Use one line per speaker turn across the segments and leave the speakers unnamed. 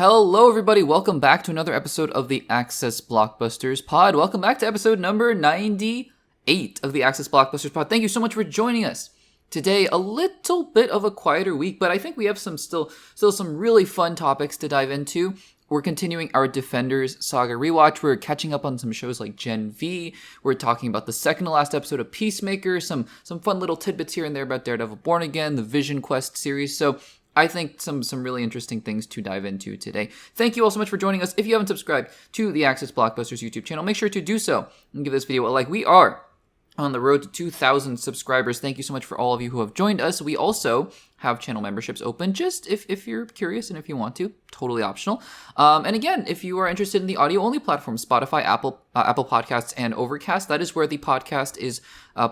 Hello everybody, welcome back to another episode of the Access Blockbusters Pod. Welcome back to episode number 98 of the Access Blockbusters Pod. Thank you so much for joining us. Today, a little bit of a quieter week, but I think we have still some really fun topics to dive into. We're continuing our Defenders Saga rewatch. We're catching up on some shows like Gen V. We're talking about the second to last episode of Peacemaker, some fun little tidbits here and there about Daredevil Born Again, the Vision Quest series. So I think some really interesting things to dive into today. Thank you all so much for joining us. If you haven't subscribed to the Access Blockbusters YouTube channel, make sure to do so and give this video a like. We are on the road to 2,000 subscribers. Thank you so much for all of you who have joined us. We also have channel memberships open, just if you're curious and if you want to, totally optional. And again, if you are interested in the audio-only platform, Spotify, Apple Podcasts, and Overcast, that is where the podcast is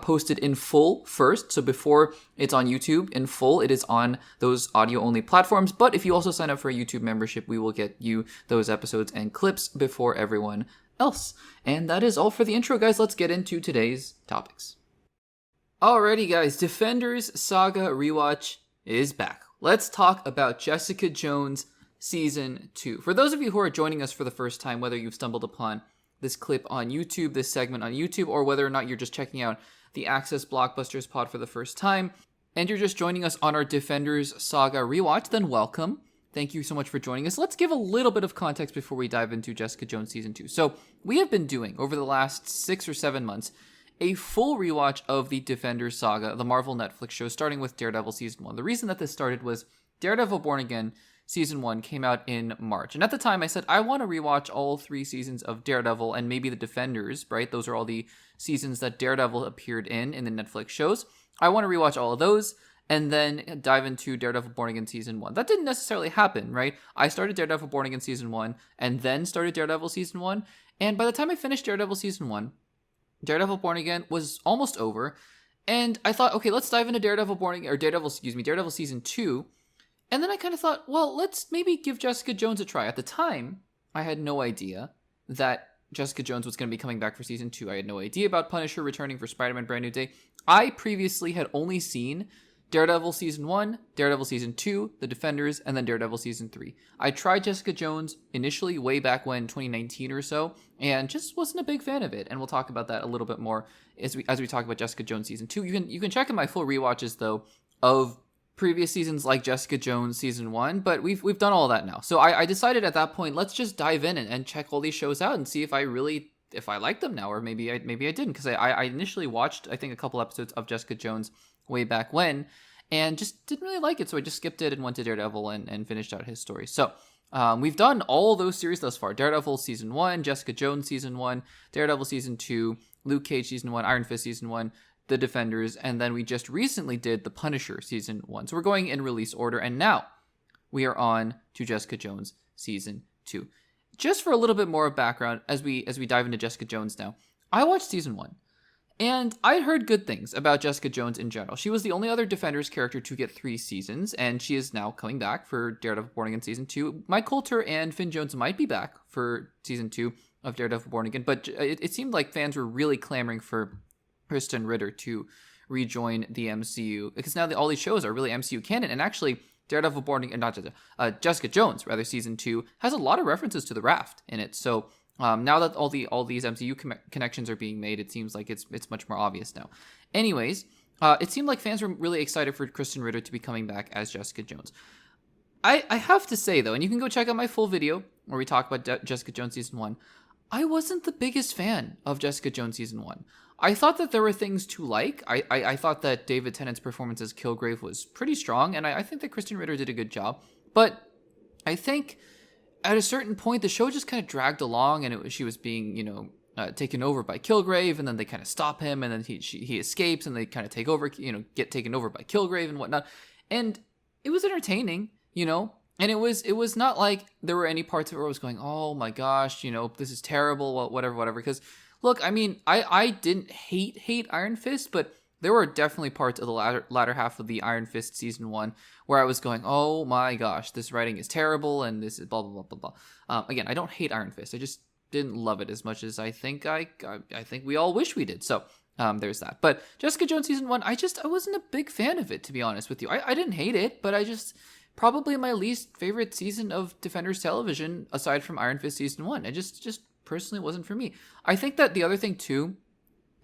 posted in full first. So before it's on YouTube in full, it is on those audio-only platforms. But if you also sign up for a YouTube membership, we will get you those episodes and clips before everyone else. And that is all for the intro, guys. Let's get into today's topics. Alrighty, guys. Defenders Saga rewatch is back. Let's talk about Jessica Jones Season 2. For those of you who are joining us for the first time, whether you've stumbled upon this clip on YouTube, this segment on YouTube, or whether or not you're just checking out the Access Blockbusters Pod for the first time, and you're just joining us on our Defenders Saga rewatch, then welcome. Thank you so much for joining us. Let's give a little bit of context before we dive into Jessica Jones Season 2. So we have been doing, over the last 6 or 7 months, a full rewatch of the Defenders Saga, the Marvel Netflix show, starting with Daredevil Season 1. The reason that this started was Daredevil Born Again Season 1 came out in March. And at the time I said, I want to rewatch all 3 seasons of Daredevil and maybe the Defenders, right? Those are all the seasons that Daredevil appeared in the Netflix shows. I want to rewatch all of those and then dive into Daredevil Born Again Season 1. That didn't necessarily happen, right? I started Daredevil Born Again Season 1 and then started Daredevil Season 1. And by the time I finished Daredevil Season 1, Daredevil Born Again was almost over, and I thought, okay, let's dive into Daredevil Season 2, and then I kind of thought, well, let's maybe give Jessica Jones a try. At the time, I had no idea that Jessica Jones was going to be coming back for Season 2. I had no idea about Punisher returning for Spider-Man Brand New Day. I previously had only seen Daredevil Season 1, Daredevil Season 2, The Defenders, and then Daredevil Season 3. I tried Jessica Jones initially way back when, 2019 or so, and just wasn't a big fan of it. And we'll talk about that a little bit more as we talk about Jessica Jones Season 2. You can check in my full rewatches, though, of previous seasons like Jessica Jones Season 1, but we've done all that now. So I decided at that point, let's just dive in and check all these shows out and see if I like them now, or maybe I didn't, because I initially watched, I think, a couple episodes of Jessica Jones way back when, and just didn't really like it, so I just skipped it and went to Daredevil and finished out his story. So we've done all those series thus far. Daredevil Season 1, Jessica Jones Season 1, Daredevil Season 2, Luke Cage Season 1, Iron Fist Season 1, The Defenders, and then we just recently did The Punisher Season 1. So we're going in release order, and now we are on to Jessica Jones Season 2. Just for a little bit more of background, as we dive into Jessica Jones now, I watched Season 1. And I heard good things about Jessica Jones in general. She was the only other Defenders character to get 3 seasons, and she is now coming back for Daredevil Born Again Season 2. Mike Coulter and Finn Jones might be back for Season 2 of Daredevil Born Again, but it seemed like fans were really clamoring for Kristen Ritter to rejoin the MCU, because now all these shows are really MCU canon, and actually Daredevil Born Again, Jessica Jones, rather, Season 2, has a lot of references to the Raft in it, so now that all these MCU connections are being made, it seems like it's much more obvious now. Anyways, it seemed like fans were really excited for Kristen Ritter to be coming back as Jessica Jones. I have to say, though, and you can go check out my full video where we talk about Jessica Jones Season 1, I wasn't the biggest fan of Jessica Jones Season 1. I thought that there were things to like. I thought that David Tennant's performance as Kilgrave was pretty strong, and I think that Kristen Ritter did a good job. But I think at a certain point, the show just kind of dragged along, and she was being, taken over by Kilgrave, and then they kind of stop him, and then he escapes, and they kind of take over, get taken over by Kilgrave and whatnot. And it was entertaining, and it was not like there were any parts of it where I was going, oh my gosh, this is terrible, whatever. Because look, I mean, I didn't hate Iron Fist, but there were definitely parts of the latter half of the Iron Fist Season 1 where I was going, oh my gosh, this writing is terrible, and this is blah, blah, blah, blah, blah. Again, I don't hate Iron Fist. I just didn't love it as much as I think we all wish we did. So there's that. But Jessica Jones Season 1, I wasn't a big fan of it, to be honest with you. I didn't hate it, but I just probably my least favorite season of Defenders television, aside from Iron Fist Season 1. It just personally wasn't for me. I think that the other thing, too,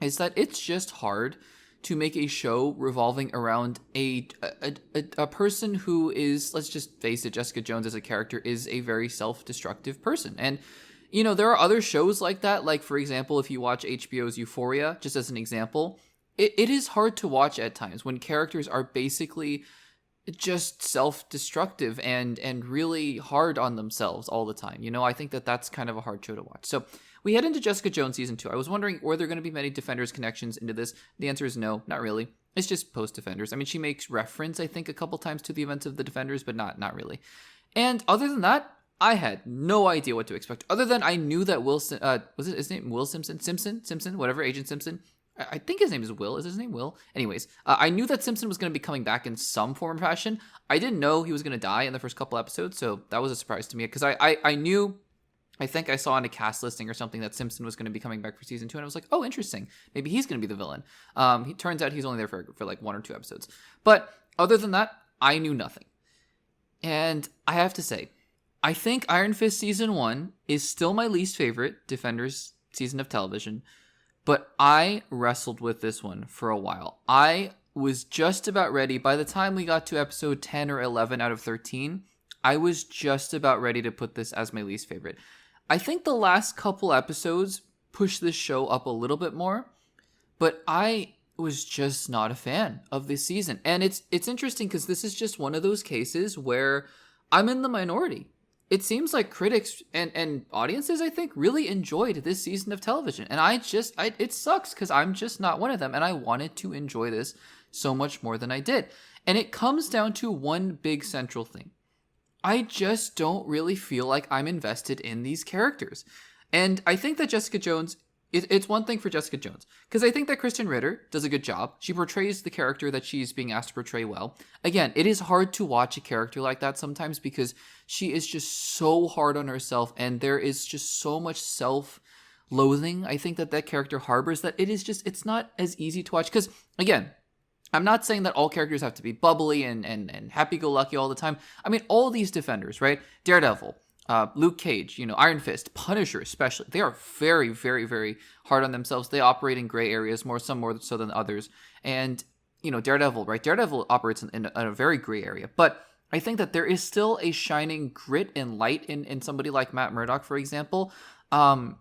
is that it's just hard to make a show revolving around a person who is, let's just face it, Jessica Jones as a character is a very self-destructive person. And, you know, there are other shows like that. Like, for example, if you watch HBO's Euphoria, just as an example, it is hard to watch at times when characters are basically just self-destructive and really hard on themselves all the time. You know, I think that that's kind of a hard show to watch. So we head into Jessica Jones Season 2. I was wondering, were there going to be many Defenders connections into this? The answer is no, not really. It's just post-Defenders. I mean, she makes reference, I think, a couple times to the events of the Defenders, but not really. And other than that, I had no idea what to expect. Other than I knew that Wilson, was it his name? Will Simpson? Simpson? Whatever, Agent Simpson. I think his name is Will. Is his name Will? Anyways, I knew that Simpson was going to be coming back in some form or fashion. I didn't know he was going to die in the first couple episodes, so that was a surprise to me. Because I knew, I think I saw on a cast listing or something that Simpson was going to be coming back for Season 2, and I was like, oh, interesting. Maybe he's going to be the villain. He turns out he's only there for like 1 or 2 episodes. But other than that, I knew nothing. And I have to say, I think Iron Fist Season 1 is still my least favorite Defenders season of television. But I wrestled with this one for a while. I was just about ready. By the time we got to episode 10 or 11 out of 13, I was just about ready to put this as my least favorite. I think the last couple episodes pushed this show up a little bit more, but I was just not a fan of this season. And it's interesting because this is just one of those cases where I'm in the minority. It seems like critics and audiences, I think, really enjoyed this season of television. And it sucks because I'm just not one of them. And I wanted to enjoy this so much more than I did. And it comes down to one big central thing. I just don't really feel like I'm invested in these characters. And I think that Jessica Jones, it's one thing for Jessica Jones, because I think that Kristen Ritter does a good job. She portrays the character that she's being asked to portray well. Again, it is hard to watch a character like that sometimes because she is just so hard on herself, and there is just so much self-loathing I think that character harbors that it's not as easy to watch. Because, again, I'm not saying that all characters have to be bubbly and happy-go-lucky all the time. I mean, all these Defenders, right? Daredevil, Luke Cage, you know, Iron Fist, Punisher especially, they are very, very, very hard on themselves. They operate in gray areas, some more so than others. And, you know, Daredevil, right? Daredevil operates in a very gray area. But I think that there is still a shining grit and light in somebody like Matt Murdock, for example. And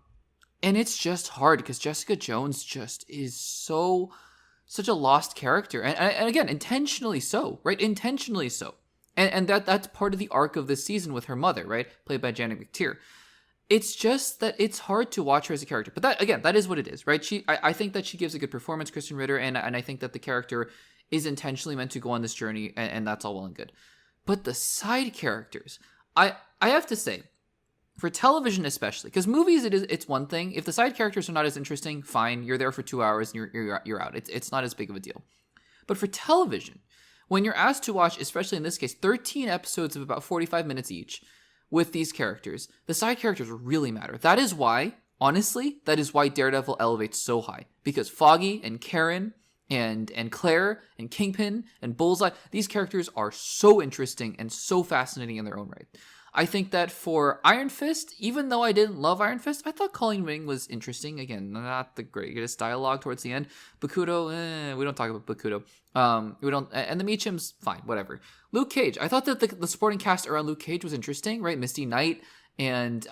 it's just hard because Jessica Jones just is such a lost character. And again, intentionally so, right? Intentionally so. And that's part of the arc of this season with her mother, right? Played by Janet McTeer. It's just that it's hard to watch her as a character. But that is what it is, right? I think that she gives a good performance, Kristen Ritter, and I think that the character is intentionally meant to go on this journey, and that's all well and good. But the side characters, I have to say, for television especially, because movies it's one thing. If the side characters are not as interesting, fine, you're there for 2 hours and you're out. It's not as big of a deal. But for television, when you're asked to watch, especially in this case, 13 episodes of about 45 minutes each with these characters, the side characters really matter. That is why, honestly, Daredevil elevates so high. Because Foggy and Karen and Claire and Kingpin and Bullseye, these characters are so interesting and so fascinating in their own right. I think that for Iron Fist, even though I didn't love Iron Fist, I thought Colleen Wing was interesting. Again, not the greatest dialogue towards the end. Bakuto, we don't talk about Bakuto. We don't, and the Meachums, fine, whatever. Luke Cage, I thought that the supporting cast around Luke Cage was interesting, right? Misty Knight and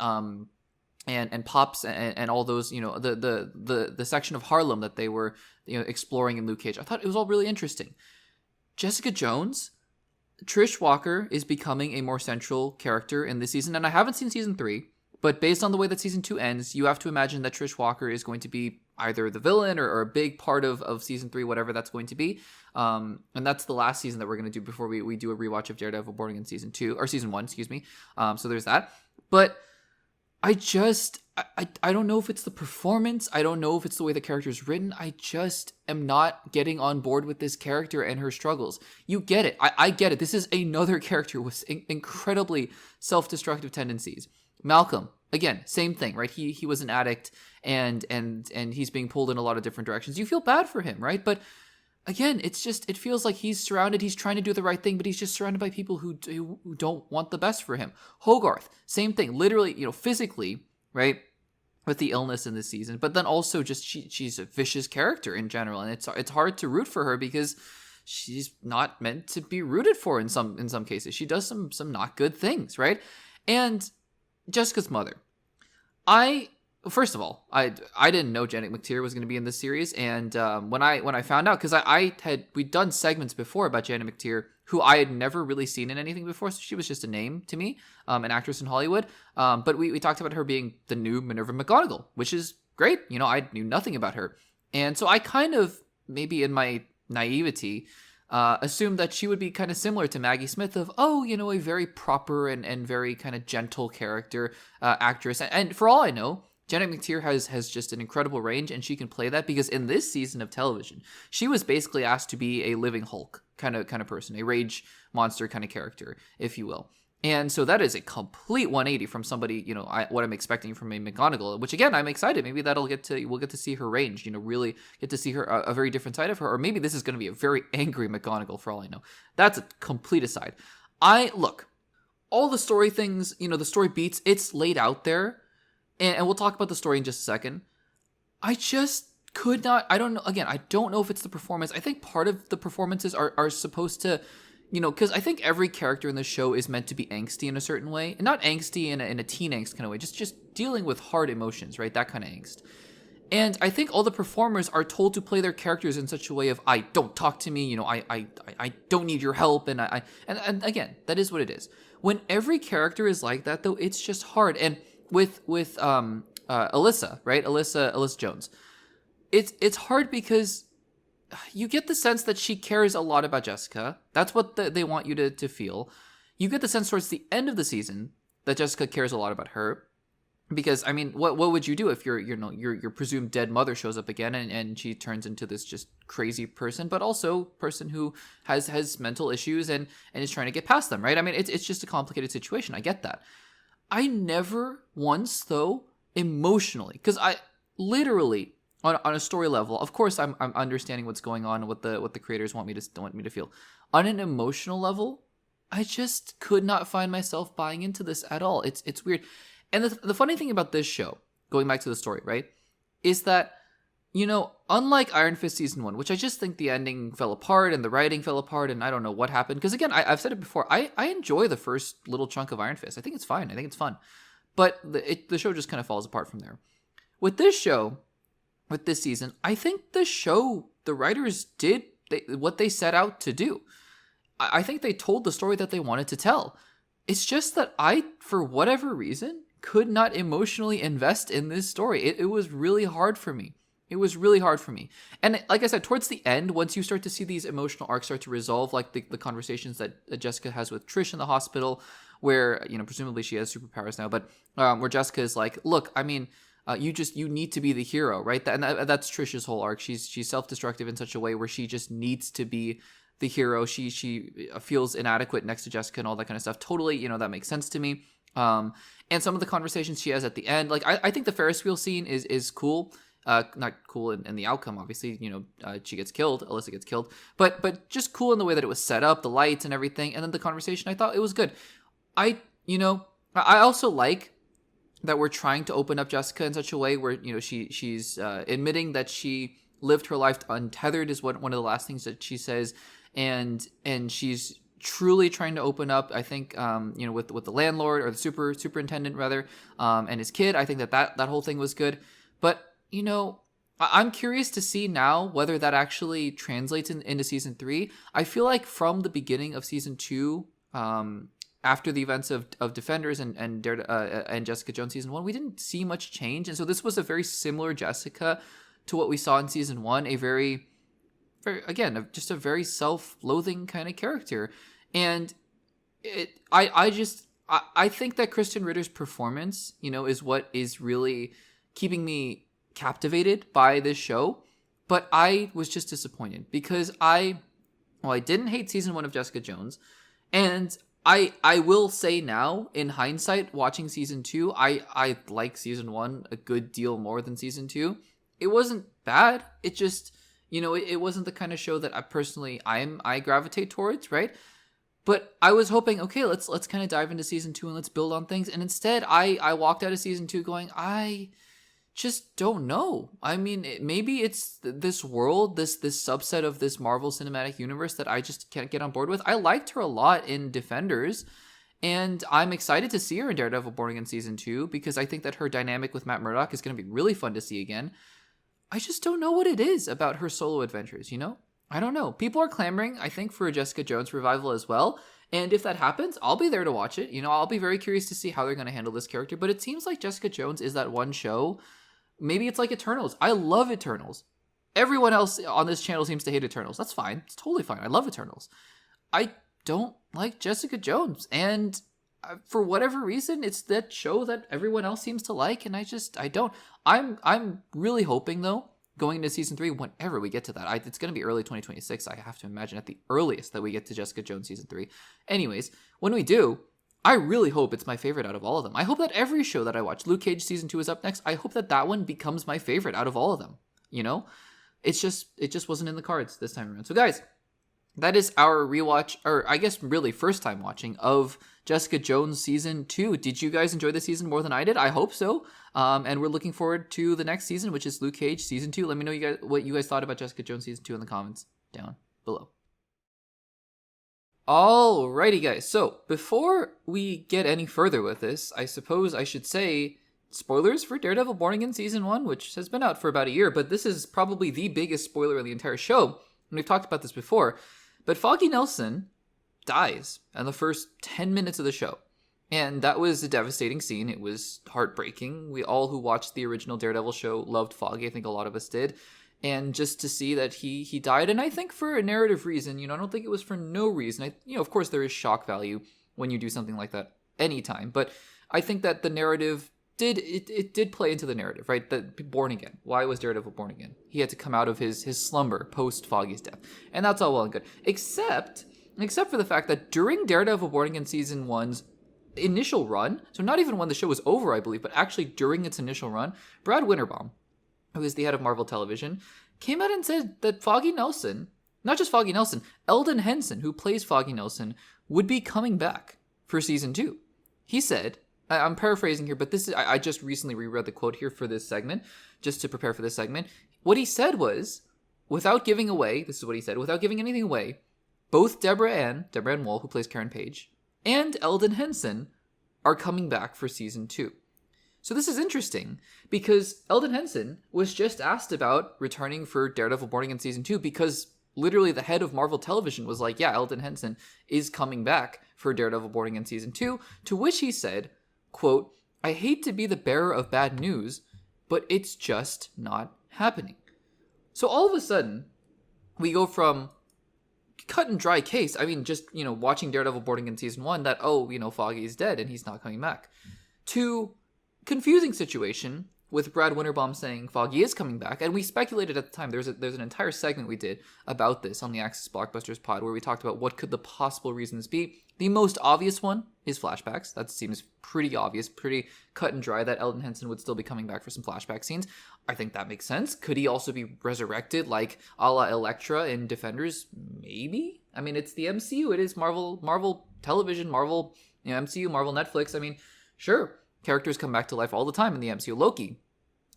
Pops and all those, you know, the section of Harlem that they were, you know, exploring in Luke Cage. I thought it was all really interesting. Jessica Jones, Trish Walker is becoming a more central character in this season, and I haven't seen season 3, but based on the way that season 2 ends, you have to imagine that Trish Walker is going to be either the villain or a big part of season 3, whatever that's going to be. And that's the last season that we're going to do before we do a rewatch of Daredevil Born Again season 1, excuse me. So there's that. But I don't know if it's the performance. I don't know if it's the way the character is written. I just am not getting on board with this character and her struggles. You get it. I get it. This is another character with incredibly self-destructive tendencies. Malcolm, again, same thing, right? He was an addict and he's being pulled in a lot of different directions. You feel bad for him, right? But again, it feels like he's trying to do the right thing, but he's just surrounded by people who don't want the best for him. Hogarth, same thing, literally, physically, right? With the illness in this season, but then also just she's a vicious character in general, and it's hard to root for her because she's not meant to be rooted for in some cases. She does some not good things, right? And Jessica's mother, first of all, I didn't know Janet McTeer was going to be in this series, and when I found out, because we'd done segments before about Janet McTeer, who I had never really seen in anything before, so she was just a name to me, an actress in Hollywood. But we talked about her being the new Minerva McGonagall, which is great. I knew nothing about her, and so I kind of, maybe in my naivety, assumed that she would be kind of similar to Maggie Smith of, a very proper and very kind of gentle character actress. And for all I know, Janet McTeer has just an incredible range, and she can play that because in this season of television, she was basically asked to be a living Hulk kind of person, a rage monster kind of character, if you will. And so that is a complete 180 from somebody, what I'm expecting from a McGonagall, which again, I'm excited. Maybe we'll get to see her range, really get to see her, a very different side of her, or maybe this is going to be a very angry McGonagall for all I know. That's a complete aside. Look, all the story things, the story beats, it's laid out there. And we'll talk about the story in just a second. I just could not, I don't know, again, I don't know if it's the performance. I think part of the performances are supposed to, because I think every character in the show is meant to be angsty in a certain way. And not angsty in a teen angst kind of way, just dealing with hard emotions, right? That kind of angst. And I think all the performers are told to play their characters in such a way of, I don't talk to me, I don't need your help. And and again, that is what it is. When every character is like that, though, it's just hard. And with Alyssa, right? Alyssa Jones. It's hard because you get the sense that she cares a lot about Jessica. That's what they want you to feel. You get the sense towards the end of the season that Jessica cares a lot about her. Because, what would you do if your presumed dead mother shows up again and she turns into this just crazy person, but also person who has mental issues and is trying to get past them, right? It's just a complicated situation. I get that. I never once, though, emotionally, because I literally on a story level, of course, I'm understanding what's going on and what the creators want me to feel. On an emotional level, I just could not find myself buying into this at all. It's weird, and the funny thing about this show, going back to the story, right, is that unlike Iron Fist season 1, which I just think the ending fell apart and the writing fell apart and I don't know what happened. Because again, I've said it before, I enjoy the first little chunk of Iron Fist. I think it's fine. I think it's fun. But the show just kind of falls apart from there. With this show, with this season, I think the writers did what they set out to do. I think they told the story that they wanted to tell. It's just that I, for whatever reason, could not emotionally invest in this story. It was really hard for me. It was really hard for me. And like I said, towards the end, once you start to see these emotional arcs start to resolve, like the conversations that Jessica has with Trish in the hospital, where, presumably she has superpowers now, but where Jessica is like, look, you need to be the hero, right? That's Trish's whole arc. She's self-destructive in such a way where she just needs to be the hero. She feels inadequate next to Jessica and all that kind of stuff. Totally, that makes sense to me. And some of the conversations she has at the end, like I think the Ferris wheel scene is cool. Not cool in the outcome, obviously, she gets killed, Alyssa gets killed, but just cool in the way that it was set up, the lights and everything. And then the conversation, I thought it was good. I also like that we're trying to open up Jessica in such a way where, she's admitting that she lived her life untethered is one of the last things that she says. And she's truly trying to open up, I think, with the landlord or the superintendent rather, and his kid. I think that whole thing was good. But I'm curious to see now whether that actually translates into season 3. I feel like from the beginning of season 2, after the events of Defenders and Jessica Jones season 1, we didn't see much change. And so this was a very similar Jessica to what we saw in season 1, a very, again, just a very self-loathing kind of character. And I think that Kristen Ritter's performance, is what is really keeping me captivated by this show. But I was just disappointed because I didn't hate season 1 of Jessica Jones, and I will say now, in hindsight, watching season 2, I like season 1 a good deal more than season 2. It wasn't bad. It just, You know, it wasn't the kind of show that I gravitate towards, right? But I was hoping, okay, let's kind of dive into season 2 and let's build on things. And instead, I walked out of season 2 going, I just don't know. I mean, maybe it's this world, this subset of this Marvel Cinematic Universe that I just can't get on board with. I liked her a lot in Defenders, and I'm excited to see her in Daredevil Born Again season 2 because I think that her dynamic with Matt Murdock is going to be really fun to see again. I just don't know what it is about her solo adventures, you know? I don't know. People are clamoring, I think, for a Jessica Jones revival as well. And if that happens, I'll be there to watch it. You know, I'll be very curious to see how they're going to handle this character. But it seems like Jessica Jones is that one show. Maybe it's like Eternals. I love Eternals. Everyone else on this channel seems to hate Eternals. That's fine. It's totally fine. I love Eternals. I don't like Jessica Jones. And for whatever reason, it's that show that everyone else seems to like. And I don't. I'm really hoping, though, going into season 3, whenever we get to that. It's going to be early 2026, I have to imagine, at the earliest that we get to Jessica Jones season 3. Anyways, when we do, I really hope it's my favorite out of all of them. I hope that every show that I watch, Luke Cage season 2 is up next, I hope that one becomes my favorite out of all of them. You know? It just wasn't in the cards this time around. So guys, that is our rewatch, or I guess really first time watching of Jessica Jones season 2. Did you guys enjoy the season more than I did? I hope so. And we're looking forward to the next season, which is Luke Cage season 2. Let me know what you guys thought about Jessica Jones season 2 in the comments down below. Alrighty guys, so before we get any further with this, I suppose I should say spoilers for Daredevil Born Again season 1, which has been out for about a year, but this is probably the biggest spoiler of the entire show, and we've talked about this before, but Foggy Nelson dies in the first 10 minutes of the show, and that was a devastating scene. It was heartbreaking. We all who watched the original Daredevil show loved Foggy. I think a lot of us did. And just to see that he died, and I think for a narrative reason, you know, I don't think it was for no reason. Of course there is shock value when you do something like that anytime, but I think that the narrative did play into the narrative, right? That Born Again. Why was Daredevil born again? He had to come out of his slumber post Foggy's death, and that's all well and good. Except for the fact that during Daredevil Born Again season 1's initial run, so not even when the show was over, I believe, but actually during its initial run, Brad Winterbaum, who is the head of Marvel Television, came out and said that Foggy Nelson, not just Foggy Nelson, Eldon Henson, who plays Foggy Nelson, would be coming back for season 2. He said, I'm paraphrasing here, but this is, I just recently reread the quote here for this segment, just to prepare for this segment. What he said was, without giving away, this is what he said, without giving anything away, both Deborah Ann Woll, who plays Karen Page, and Eldon Henson are coming back for season 2. So this is interesting because Eldon Henson was just asked about returning for Daredevil Born Again season 2 because literally the head of Marvel Television was like, yeah, Eldon Henson is coming back for Daredevil Born Again season 2, to which he said, quote, I hate to be the bearer of bad news, but it's just not happening. So all of a sudden, we go from cut and dry case, I mean, just, you know, watching Daredevil Born Again season 1 that, oh, you know, Foggy's dead and he's not coming back, to confusing situation with Brad Winterbaum saying Foggy is coming back, and we speculated at the time. There's an entire segment we did about this on the Access Blockbusters pod where we talked about what could the possible reasons be. The most obvious one is flashbacks. That seems pretty obvious, pretty cut and dry that Eldon Henson would still be coming back for some flashback scenes. I think that makes sense. Could he also be resurrected like a la Elektra in Defenders? Maybe. I mean, it's the MCU. It is Marvel Television, Marvel, you know, MCU, Marvel Netflix. I mean, sure. Characters come back to life all the time in the MCU. Loki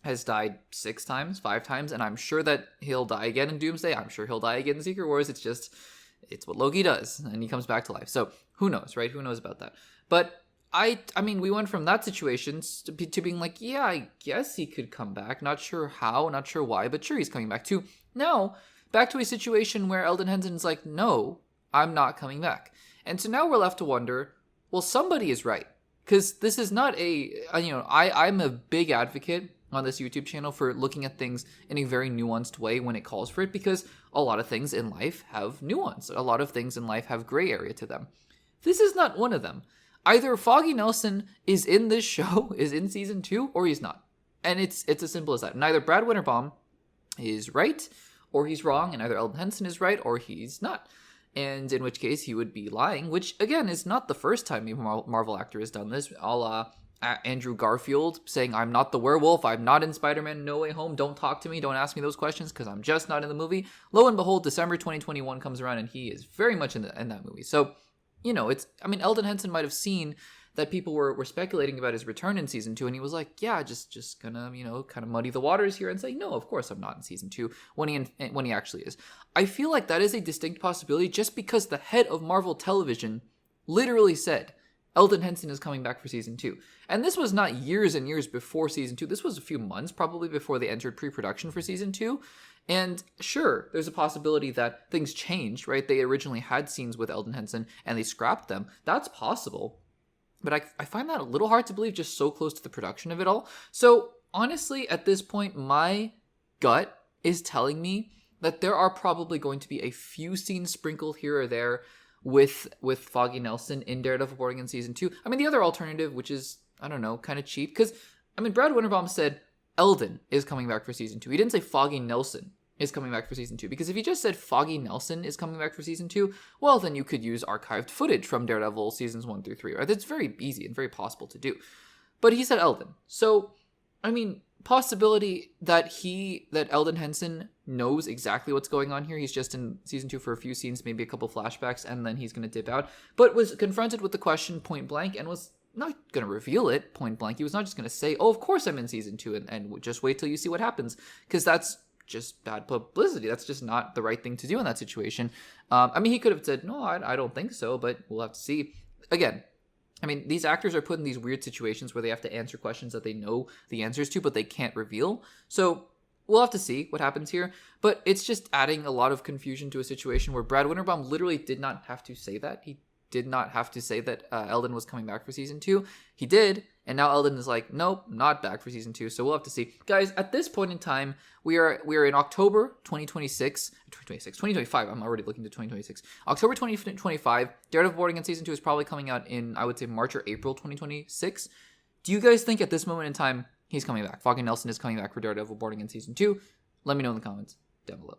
has died 6 times, 5 times, and I'm sure that he'll die again in Doomsday. I'm sure he'll die again in Secret Wars. It's what Loki does, and he comes back to life. So who knows, right? Who knows about that? But I mean, we went from that situation to being like, yeah, I guess he could come back. Not sure how, not sure why, but sure he's coming back too. Now, back to a situation where Eldon Henson's like, no, I'm not coming back. And so now we're left to wonder, well, somebody is right. Because this is not I'm a big advocate on this YouTube channel for looking at things in a very nuanced way when it calls for it, because a lot of things in life have nuance. A lot of things in life have gray area to them. This is not one of them. Either Foggy Nelson is in this show, is in season 2, or he's not. And it's as simple as that. Neither Brad Winterbaum is right, or he's wrong, and either Eldon Henson is right, or he's not. And in which case he would be lying, which again is not the first time a Marvel actor has done this, a la Andrew Garfield saying, I'm not the werewolf, I'm not in Spider-Man No Way Home, don't talk to me, don't ask me those questions because I'm just not in the movie. Lo and behold, December 2021 comes around and he is very much in that movie. So, Eldon Henson might have seen that people were speculating about his return in season 2, and he was like, yeah, just gonna, kind of muddy the waters here and say, no, of course I'm not in season 2 when he actually is. I feel like that is a distinct possibility just because the head of Marvel Television literally said, Eldon Henson is coming back for season 2. And this was not years and years before season 2. This was a few months probably before they entered pre-production for season 2. And sure, there's a possibility that things changed, right? They originally had scenes with Eldon Henson and they scrapped them. That's possible. But I find that a little hard to believe just so close to the production of it all. So honestly, at this point, my gut is telling me that there are probably going to be a few scenes sprinkled here or there with Foggy Nelson in Daredevil Born Again season 2. I mean, the other alternative, which is, I don't know, kind of cheap, because, Brad Winterbaum said Eldon is coming back for season 2. He didn't say Foggy Nelson is coming back for season 2, because if he just said Foggy Nelson is coming back for season 2, well, then you could use archived footage from Daredevil seasons 1 through 3, right? That's very easy and very possible to do. But he said Eldon. So, possibility that Eldon Henson knows exactly what's going on here. He's just in season 2 for a few scenes, maybe a couple flashbacks, and then he's going to dip out. But was confronted with the question point blank and was not going to reveal it point blank. He was not just going to say, oh, of course I'm in season 2 and just wait till you see what happens. Because that's just bad publicity. That's just not the right thing to do in that situation. He could have said, no, I don't think so, but we'll have to see. Again, these actors are put in these weird situations where they have to answer questions that they know the answers to, but they can't reveal. So we'll have to see what happens here. But it's just adding a lot of confusion to a situation where Brad Winterbaum literally did not have to say that. He did not have to say that Eldon was coming back for season 2. He did, and now Eldon is like, nope, not back for season 2. So we'll have to see. Guys, at this point in time, we are in October 2025. I'm already looking to 2026. October 2025. Daredevil Born Again season 2 is probably coming out in, I would say, March or April 2026. Do you guys think at this moment in time he's coming back? Foggy Nelson is coming back for Daredevil Born Again season 2. Let me know in the comments down below.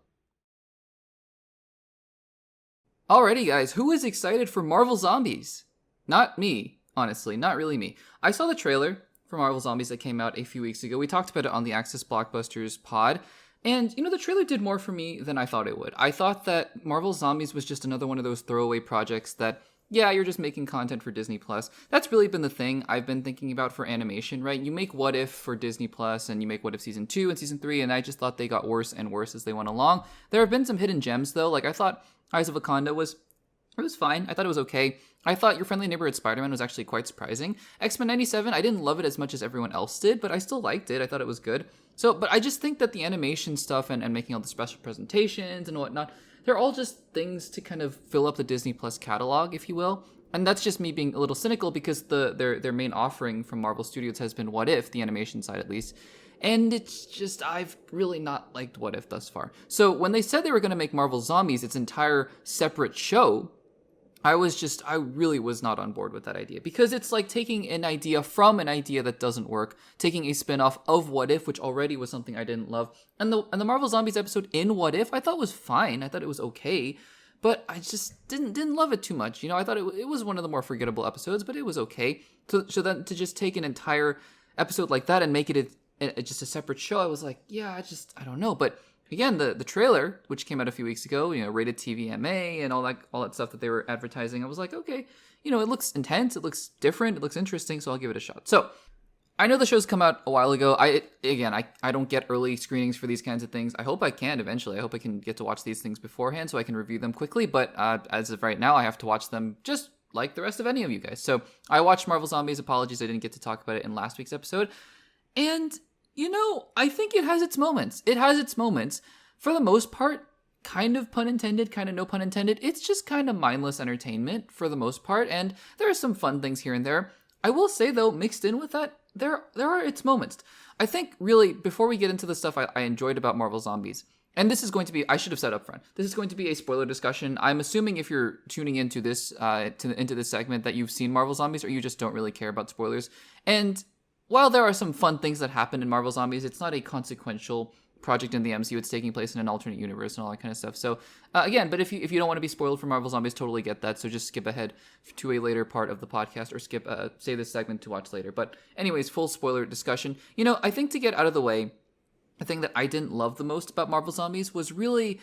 Alrighty, guys, who is excited for Marvel Zombies? Not me, honestly, not really me. I saw the trailer for Marvel Zombies that came out a few weeks ago. We talked about it on the Access Blockbusters pod, and, the trailer did more for me than I thought it would. I thought that Marvel Zombies was just another one of those throwaway projects that, yeah, you're just making content for Disney+. That's really been the thing I've been thinking about for animation, right? You make What If for Disney+, and you make What If Season 2 and Season 3, and I just thought they got worse and worse as they went along. There have been some hidden gems, though. Like, I thought Eyes of Wakanda was fine. I thought it was okay. I thought Your Friendly Neighborhood Spider-Man was actually quite surprising. X-Men 97, I didn't love it as much as everyone else did, but I still liked it. I thought it was good. But I just think that the animation stuff and making all the special presentations and whatnot, they're all just things to kind of fill up the Disney Plus catalog, if you will. And that's just me being a little cynical because their main offering from Marvel Studios has been What If, the animation side at least. And it's just, I've really not liked What If thus far. So when they said they were going to make Marvel Zombies its entire separate show, I really was not on board with that idea. Because it's like taking an idea from an idea that doesn't work, taking a spin-off of What If, which already was something I didn't love. And the Marvel Zombies episode in What If, I thought was fine. I thought it was okay. But I just didn't love it too much. I thought it was one of the more forgettable episodes, but it was okay. So then to just take an entire episode like that and make it just a separate show, I was like, yeah, I don't know. But again, the trailer, which came out a few weeks ago, rated TVMA and all that stuff that they were advertising, I was like, okay, it looks intense, it looks different, it looks interesting, so I'll give it a shot. So I know the show's come out a while ago. I don't get early screenings for these kinds of things. I hope I can eventually. I hope I can get to watch these things beforehand so I can review them quickly. But as of right now, I have to watch them just like the rest of any of you guys. So I watched Marvel Zombies. Apologies, I didn't get to talk about it in last week's episode. And, I think it has its moments. It has its moments. For the most part, kind of pun intended, kind of no pun intended. It's just kind of mindless entertainment for the most part. And there are some fun things here and there. I will say, though, mixed in with that, there are its moments. I think, really, before we get into the stuff I enjoyed about Marvel Zombies, and this is going to be, I should have said up front, this is going to be a spoiler discussion. I'm assuming if you're tuning into this into this segment that you've seen Marvel Zombies or you just don't really care about spoilers. And while there are some fun things that happen in Marvel Zombies, it's not a consequential project in the MCU. It's taking place in an alternate universe and all that kind of stuff. So again, but if you don't want to be spoiled for Marvel Zombies, totally get that. So just skip ahead to a later part of the podcast, or save this segment to watch later. But anyways, full spoiler discussion. I think to get out of the way, the thing that I didn't love the most about Marvel Zombies was really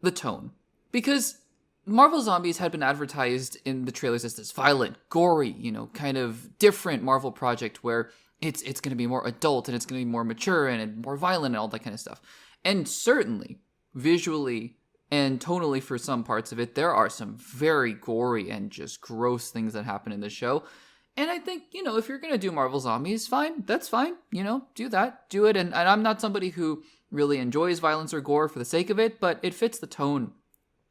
the tone, because Marvel Zombies had been advertised in the trailers as this violent, gory, kind of different Marvel project where it's going to be more adult and it's going to be more mature and more violent and all that kind of stuff. And certainly, visually and tonally for some parts of it, there are some very gory and just gross things that happen in the show. And I think, if you're going to do Marvel Zombies, fine, that's fine, do that, do it. And I'm not somebody who really enjoys violence or gore for the sake of it, but it fits the tone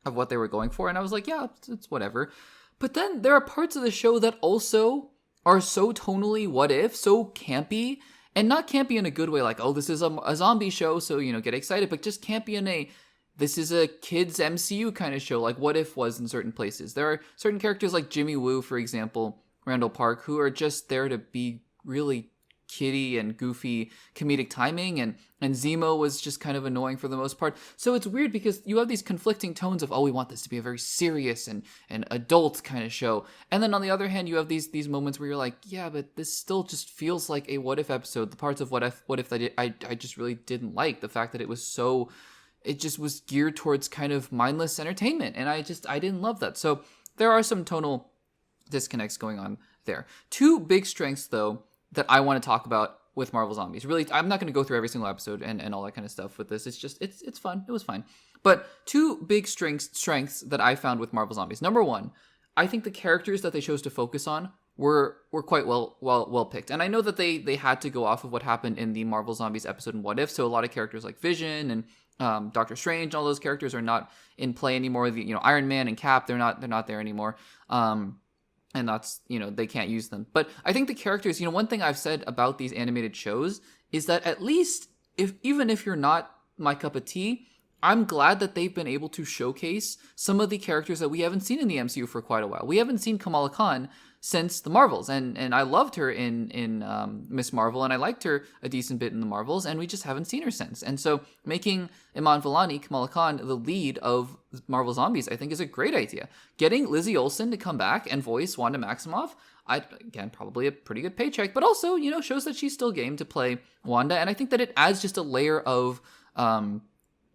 of what they were going for. And I was like, yeah, it's whatever. But then there are parts of the show that also are so tonally what if, so campy, and not campy in a good way, like, oh, this is a zombie show, so, get excited, but just campy in a, this is a kids MCU kind of show, like What If was in certain places. There are certain characters like Jimmy Woo, for example, Randall Park, who are just there to be really kiddie and goofy comedic timing, and Zemo was just kind of annoying for the most part. So it's weird because you have these conflicting tones of, oh, we want this to be a very serious and adult kind of show, and then on the other hand you have these moments where you're like, yeah, but this still just feels like a What If episode. The parts of What If that I just really didn't like, the fact that it just was geared towards kind of mindless entertainment, and I didn't love that. So there are some tonal disconnects going on there. Two big strengths, though, that I want to talk about with Marvel Zombies. Really, I'm not going to go through every single episode and all that kind of stuff with this. It's just, it's fun. It was fine. But two big strengths that I found with Marvel Zombies. Number one, I think the characters that they chose to focus on were quite well picked. And I know that they had to go off of what happened in the Marvel Zombies episode in What If. So a lot of characters like Vision and Doctor Strange, all those characters are not in play anymore. The Iron Man and Cap, they're not there anymore. And that's, they can't use them. But I think the characters, one thing I've said about these animated shows is that at least, even if you're not my cup of tea, I'm glad that they've been able to showcase some of the characters that we haven't seen in the MCU for quite a while. We haven't seen Kamala Khan since the Marvels, and I loved her in Miss Marvel, and I liked her a decent bit in the Marvels, and we just haven't seen her since. And so making Iman Vellani, Kamala Khan, the lead of Marvel Zombies, I think is a great idea. Getting Lizzie Olsen to come back and voice Wanda Maximoff, again, probably a pretty good paycheck, but also, shows that she's still game to play Wanda, and I think that it adds just a layer of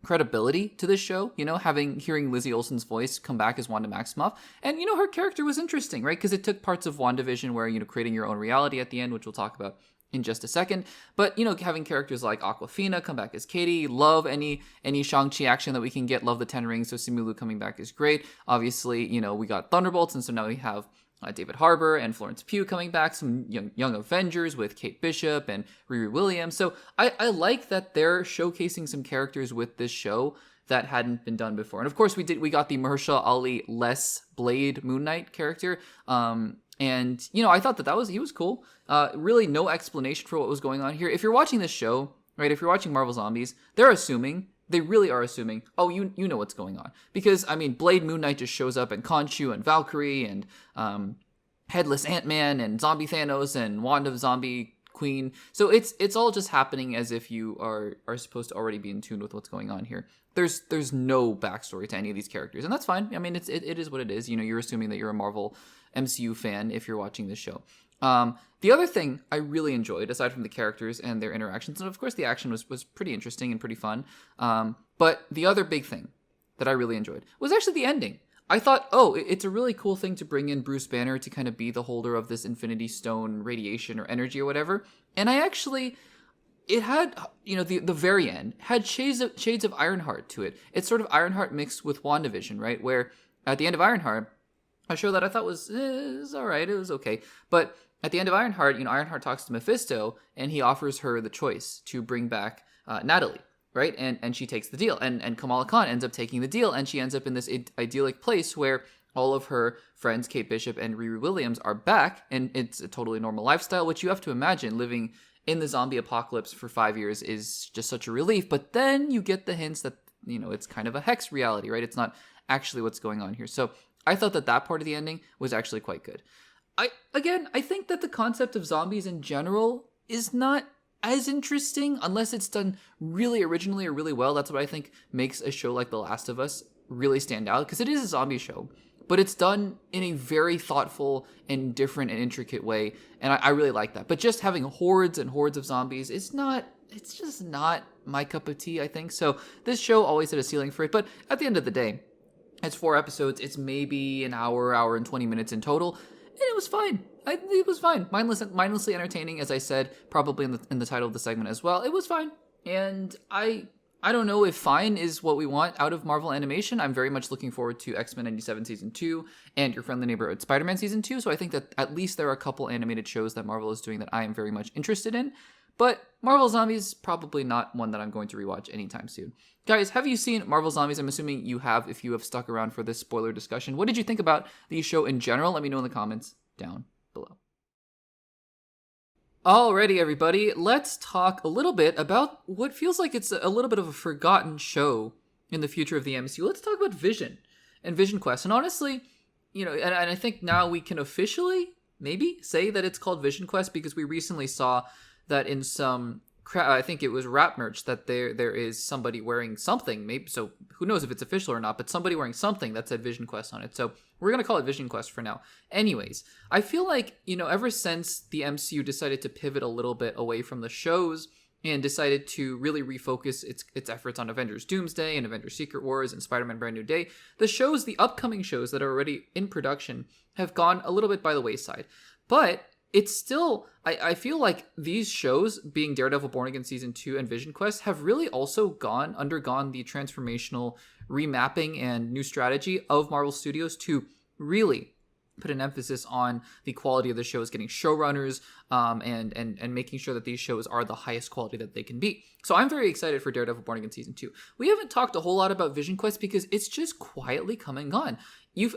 credibility to this show, hearing Lizzie Olsen's voice come back as Wanda Maximoff. And, her character was interesting, right? Because it took parts of WandaVision where, creating your own reality at the end, which we'll talk about in just a second. But, having characters like Aquafina come back as Katie, love any Shang-Chi action that we can get, love the Ten Rings, so Simu Liu coming back is great. Obviously, we got Thunderbolts, and so now we have David Harbour and Florence Pugh coming back, some young Avengers with Kate Bishop and Riri Williams. So I like that they're showcasing some characters with this show that hadn't been done before. And of course we got the Mahershala Ali less Blade Moon Knight character. And I thought he was cool. Really no explanation for what was going on here. If you're watching this show, right, if you're watching Marvel Zombies, they really are assuming, oh, you know what's going on. Because, Blade Moon Knight just shows up, and Khonshu and Valkyrie and Headless Ant-Man and Zombie Thanos and Wanda Zombie Queen. So it's all just happening as if you are supposed to already be in tune with what's going on here. There's no backstory to any of these characters, and that's fine. It is what it is. You're assuming that you're a Marvel MCU fan if you're watching this show. The other thing I really enjoyed, aside from the characters and their interactions, and of course the action was pretty interesting and pretty fun, but the other big thing that I really enjoyed was actually the ending. I thought, oh, it's a really cool thing to bring in Bruce Banner to kind of be the holder of this Infinity Stone radiation or energy or whatever, and it had, the very end had shades of Ironheart to it. It's sort of Ironheart mixed with WandaVision, right, where at the end of Ironheart, a show that I thought was all right, it was okay, but at the end of Ironheart, Ironheart talks to Mephisto, and he offers her the choice to bring back Natalie, right? And she takes the deal, and Kamala Khan ends up taking the deal, and she ends up in this idyllic place where all of her friends, Kate Bishop and Riri Williams, are back, and it's a totally normal lifestyle, which you have to imagine living in the zombie apocalypse for 5 years is just such a relief. But then you get the hints that, it's kind of a hex reality, right? It's not actually what's going on here. So I thought that part of the ending was actually quite good. I think that the concept of zombies in general is not as interesting unless it's done really originally or really well. That's what I think makes a show like The Last of Us really stand out, because it is a zombie show, but it's done in a very thoughtful and different and intricate way, and I really like that. But just having hordes and hordes of zombies, it's just not my cup of tea, I think. So this show always had a ceiling for it, but at the end of the day, it's 4 episodes. It's maybe an hour and 20 minutes in total, and it was fine. It was fine. Mindlessly entertaining, as I said, probably in the title of the segment as well. It was fine, and I don't know if fine is what we want out of Marvel animation. I'm very much looking forward to X-Men 97 Season 2 and Your Friendly Neighborhood Spider-Man Season 2, so I think that at least there are a couple animated shows that Marvel is doing that I am very much interested in. But Marvel Zombies, probably not one that I'm going to rewatch anytime soon. Guys, have you seen Marvel Zombies? I'm assuming you have if you have stuck around for this spoiler discussion. What did you think about the show in general? Let me know in the comments down below. Alrighty, everybody, let's talk a little bit about what feels like it's a little bit of a forgotten show in the future of the MCU. Let's talk about Vision and Vision Quest. And honestly, and I think now we can officially maybe say that it's called Vision Quest, because we recently saw that in some, I think it was rap merch, that there is somebody wearing something, maybe, so who knows if it's official or not, but somebody wearing something that said Vision Quest on it. So we're going to call it Vision Quest for now. Anyways, I feel like, ever since the MCU decided to pivot a little bit away from the shows and decided to really refocus its efforts on Avengers Doomsday and Avengers Secret Wars and Spider-Man Brand New Day, the upcoming shows that are already in production have gone a little bit by the wayside. But it's still, I feel like these shows, being Daredevil Born Again Season 2 and Vision Quest, have really also undergone the transformational remapping and new strategy of Marvel Studios to really put an emphasis on the quality of the shows, getting showrunners, and making sure that these shows are the highest quality that they can be. So I'm very excited for Daredevil Born Again Season 2. We haven't talked a whole lot about Vision Quest because it's just quietly come and gone.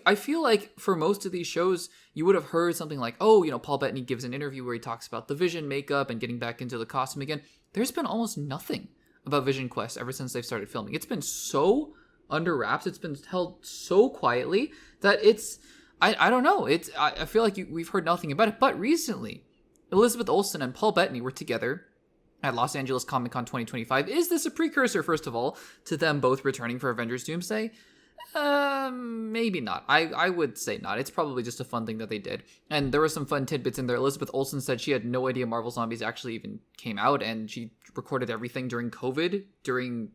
I feel like for most of these shows, you would have heard something like, Paul Bettany gives an interview where he talks about the Vision makeup and getting back into the costume again. There's been almost nothing about Vision Quest ever since they've started filming. It's been so under wraps. It's been held so quietly that I don't know. I feel like we've heard nothing about it. But recently, Elizabeth Olsen and Paul Bettany were together at Los Angeles Comic Con 2025. Is this a precursor, first of all, to them both returning for Avengers Doomsday? Maybe not. I would say not. It's probably just a fun thing that they did. And there were some fun tidbits in there. Elizabeth Olsen said she had no idea Marvel Zombies actually even came out, and she recorded everything during COVID,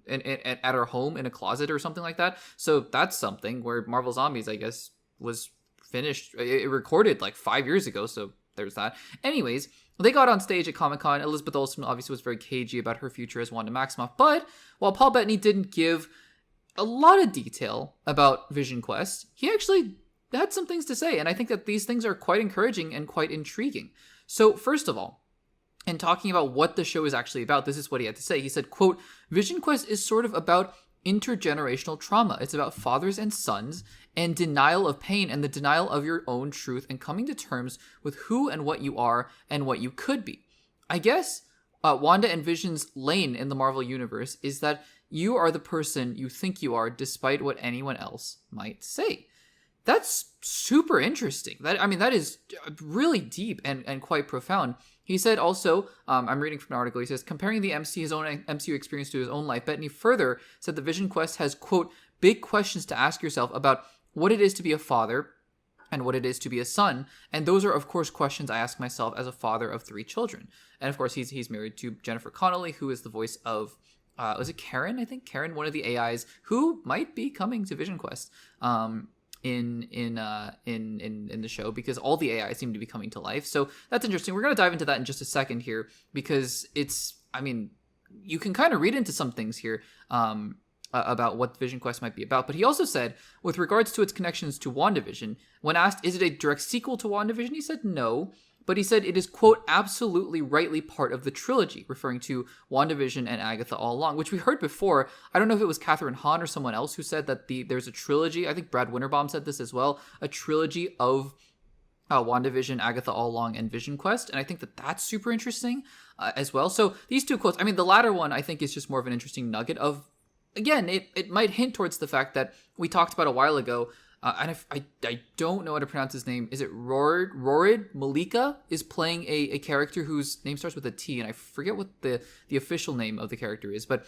at her home in a closet or something like that. So that's something where Marvel Zombies, I guess, was finished. It recorded like 5 years ago, so there's that. Anyways, they got on stage at Comic-Con. Elizabeth Olsen obviously was very cagey about her future as Wanda Maximoff, but while Paul Bettany didn't give a lot of detail about Vision Quest, he actually had some things to say, and I think that these things are quite encouraging and quite intriguing. So first of all, in talking about what the show is actually about, this is what he had to say. He said, quote, "Vision Quest is sort of about intergenerational trauma. It's about fathers and sons and denial of pain and the denial of your own truth and coming to terms with who and what you are and what you could be. I guess Wanda and Vision's lane in the Marvel Universe is that you are the person you think you are despite what anyone else might say." That's super interesting. That is really deep and quite profound. He said also, I'm reading from an article, he says, comparing the his own MCU experience to his own life, Bettany further said the Vision Quest has, quote, big questions to ask yourself about what it is to be a father and what it is to be a son. And those are, of course, questions I ask myself as a father of 3 children. And of course, he's married to Jennifer Connelly, who is the voice of, was it Karen? I think Karen, one of the AIs, who might be coming to Vision Quest in the show, because all the AI seem to be coming to life. So that's interesting. We're going to dive into that in just a second here, because you can kind of read into some things here about what Vision Quest might be about. But he also said, with regards to its connections to WandaVision, when asked, is it a direct sequel to WandaVision, he said no. But he said it is, quote, absolutely rightly part of the trilogy, referring to WandaVision and Agatha all along, which we heard before. I don't know if it was Catherine Hahn or someone else who said that there's a trilogy. I think Brad Winterbaum said this as well, a trilogy of WandaVision, Agatha all along, and Vision Quest. And I think that that's super interesting as well. So these 2 quotes, the latter one I think is just more of an interesting nugget of, again, it might hint towards the fact that we talked about a while ago, and I don't know how to pronounce his name. Is it Rorid Malika is playing a character whose name starts with a T, and I forget what the official name of the character is. But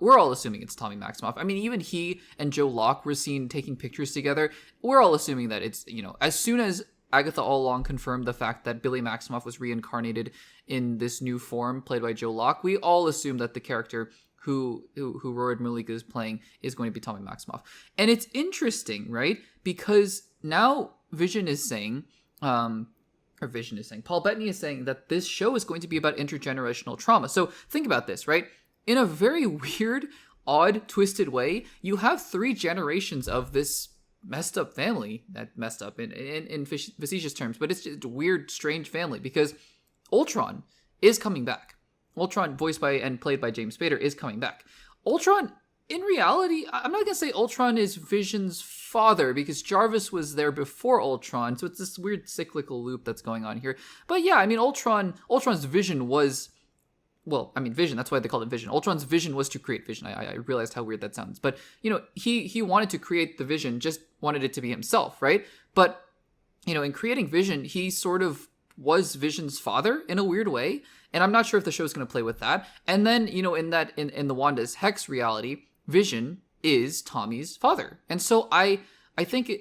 we're all assuming it's Tommy Maximoff. I mean, even he and Joe Locke were seen taking pictures together. We're all assuming that it's, as soon as Agatha all along confirmed the fact that Billy Maximoff was reincarnated in this new form played by Joe Locke, we all assume that the character who Rorid Malika is playing is going to be Tommy Maximoff. And it's interesting, right? Because now Vision is saying, Paul Bettany is saying that this show is going to be about intergenerational trauma. So think about this, right? In a very weird, odd, twisted way, you have 3 generations of this messed up family, that messed up in facetious terms, but it's just a weird, strange family, because Ultron is coming back. Ultron, voiced by and played by James Spader, is coming back. Ultron, in reality, I'm not going to say Ultron is Vision's father, because Jarvis was there before Ultron, so it's this weird cyclical loop that's going on here. But yeah, I mean, Ultron's vision was... Well, I mean, Vision, that's why they call it Vision. Ultron's vision was to create Vision. I realized how weird that sounds. But, he wanted to create the Vision, just wanted it to be himself, right? But, in creating Vision, he sort of was Vision's father in a weird way. And I'm not sure if the show's going to play with that. And then, in the Wanda's Hex reality, Vision is Tommy's father. And so I think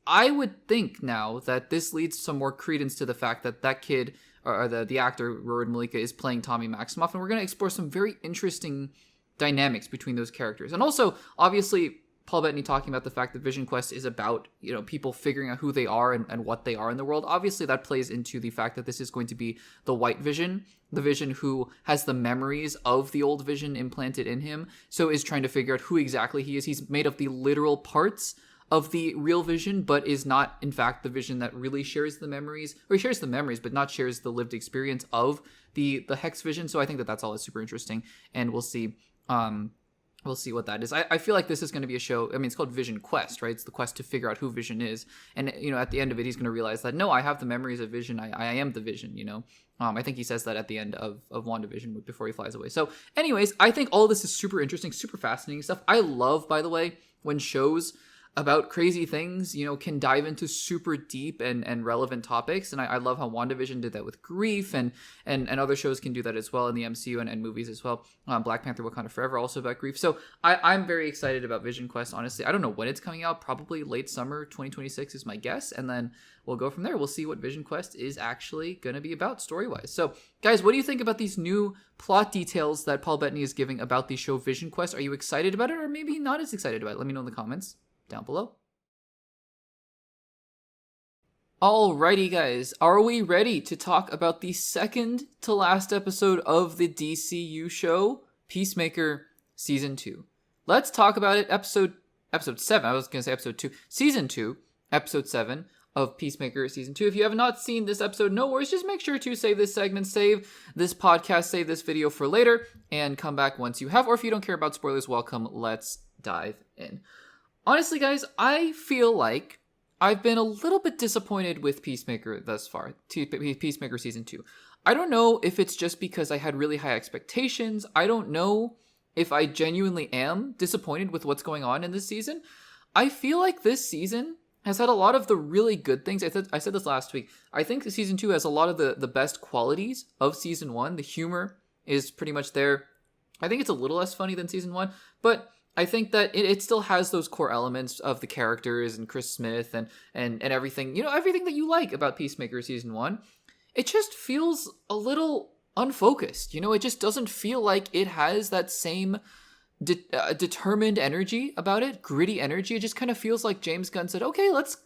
I would think now that this leads some more credence to the fact that that kid, or the actor, Rorid Malika, is playing Tommy Maximoff, and we're going to explore some very interesting dynamics between those characters. And also, obviously, Paul Bettany talking about the fact that Vision Quest is about, people figuring out who they are and what they are in the world. Obviously, that plays into the fact that this is going to be the White Vision, the Vision who has the memories of the old Vision implanted in him, so is trying to figure out who exactly he is. He's made of the literal parts of the real Vision, but is not, in fact, the Vision that really shares the memories, or he shares the memories, but not shares the lived experience of the Hex Vision. So I think that's all is super interesting, and we'll see what that is. I feel like this is going to be a show. I mean, it's called Vision Quest, right? It's the quest to figure out who Vision is, and at the end of it, he's going to realize that no, I have the memories of Vision. I am the Vision. I think he says that at the end of WandaVision before he flies away. So, anyways, I think all this is super interesting, super fascinating stuff. I love, by the way, when shows about crazy things, can dive into super deep and relevant topics. And I love how WandaVision did that with grief, and other shows can do that as well in the MCU and movies as well. Black Panther Wakanda Forever, also about grief. So I'm very excited about Vision Quest, honestly. I don't know when it's coming out, probably late summer 2026 is my guess. And then we'll go from there. We'll see what Vision Quest is actually going to be about story-wise. So, guys, what do you think about these new plot details that Paul Bettany is giving about the show Vision Quest? Are you excited about it, or maybe not as excited about it? Let me know in the comments down below. Alrighty, guys, are we ready to talk about the second to last episode of the DCU show, Peacemaker Season 2? Let's talk about it. Episode 7, I was going to say episode 2. Season 2, episode 7 of Peacemaker Season 2. If you have not seen this episode, no worries. Just make sure to save this segment, save this podcast, save this video for later, and come back once you have. Or if you don't care about spoilers, welcome. Let's dive in. Honestly, guys, I feel like I've been a little bit disappointed with Peacemaker thus far, Peacemaker Season 2. I don't know if it's just because I had really high expectations. I don't know if I genuinely am disappointed with what's going on in this season. I feel like this season has had a lot of the really good things. I said this last week. I think Season 2 has a lot of the best qualities of Season 1. The humor is pretty much there. I think it's a little less funny than Season 1, but I think that it still has those core elements of the characters and Chris Smith and everything, everything that you like about Peacemaker Season 1. It just feels a little unfocused. It just doesn't feel like it has that same determined energy about it, gritty energy. It just kind of feels like James Gunn said, okay, let's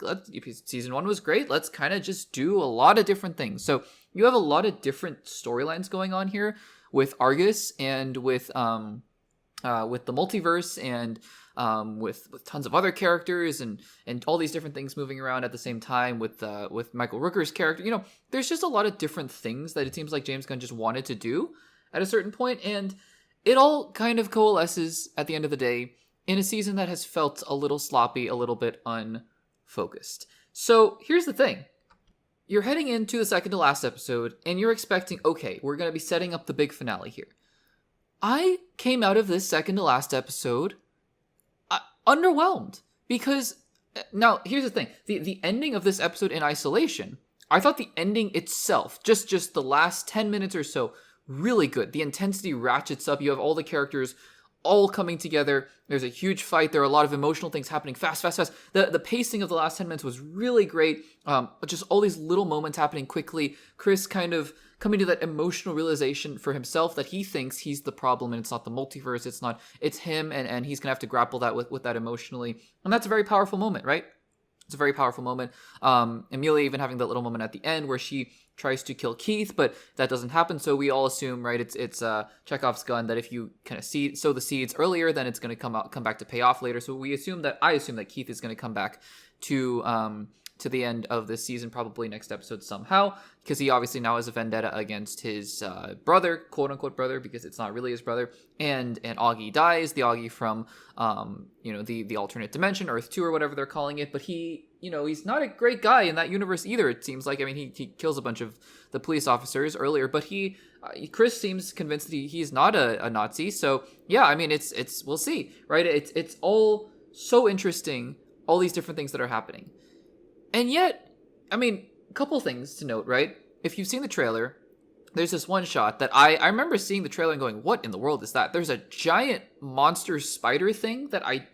Season 1 was great. Let's kind of just do a lot of different things. So you have a lot of different storylines going on here with Argus and with the multiverse and with tons of other characters and all these different things moving around at the same time with Michael Rooker's character. There's just a lot of different things that it seems like James Gunn just wanted to do at a certain point, and it all kind of coalesces at the end of the day in a season that has felt a little sloppy, a little bit unfocused. So here's the thing. You're heading into the second to last episode, and you're expecting, okay, we're going to be setting up the big finale here. I came out of this second to last episode underwhelmed, because Now, here's the thing. The ending of this episode in isolation, I thought the ending itself, just the last 10 minutes or so, really good. The intensity ratchets up. You have all the characters all coming together. There's a huge fight. There are a lot of emotional things happening fast. The pacing of the last 10 minutes was really great. Just all these little moments happening quickly. Chris kind of coming to that emotional realization for himself that he thinks he's the problem and it's not the multiverse. It's him, and he's gonna have to grapple that with that emotionally. And that's a very powerful moment, right? It's a very powerful moment. Amelia even having that little moment at the end where she tries to kill Keith, but that doesn't happen. So we all assume, right, it's Chekhov's gun that if you kind of sow the seeds earlier, then it's going to come back to pay off later. So I assume that Keith is going to come back to the end of this season, probably next episode somehow, because he obviously now has a vendetta against his brother, quote unquote brother, because it's not really his brother. And Augie dies, the Augie from the alternate dimension, Earth 2 or whatever they're calling it. But he's not a great guy in that universe either, it seems like. I mean, he kills a bunch of the police officers earlier, but Chris seems convinced that he's not a Nazi. So yeah, I mean, it's we'll see, right? It's all so interesting, all these different things that are happening. And yet, I mean, a couple things to note, right? If you've seen the trailer, there's this one shot that I remember seeing the trailer and going, what in the world is that? There's a giant monster spider thing that I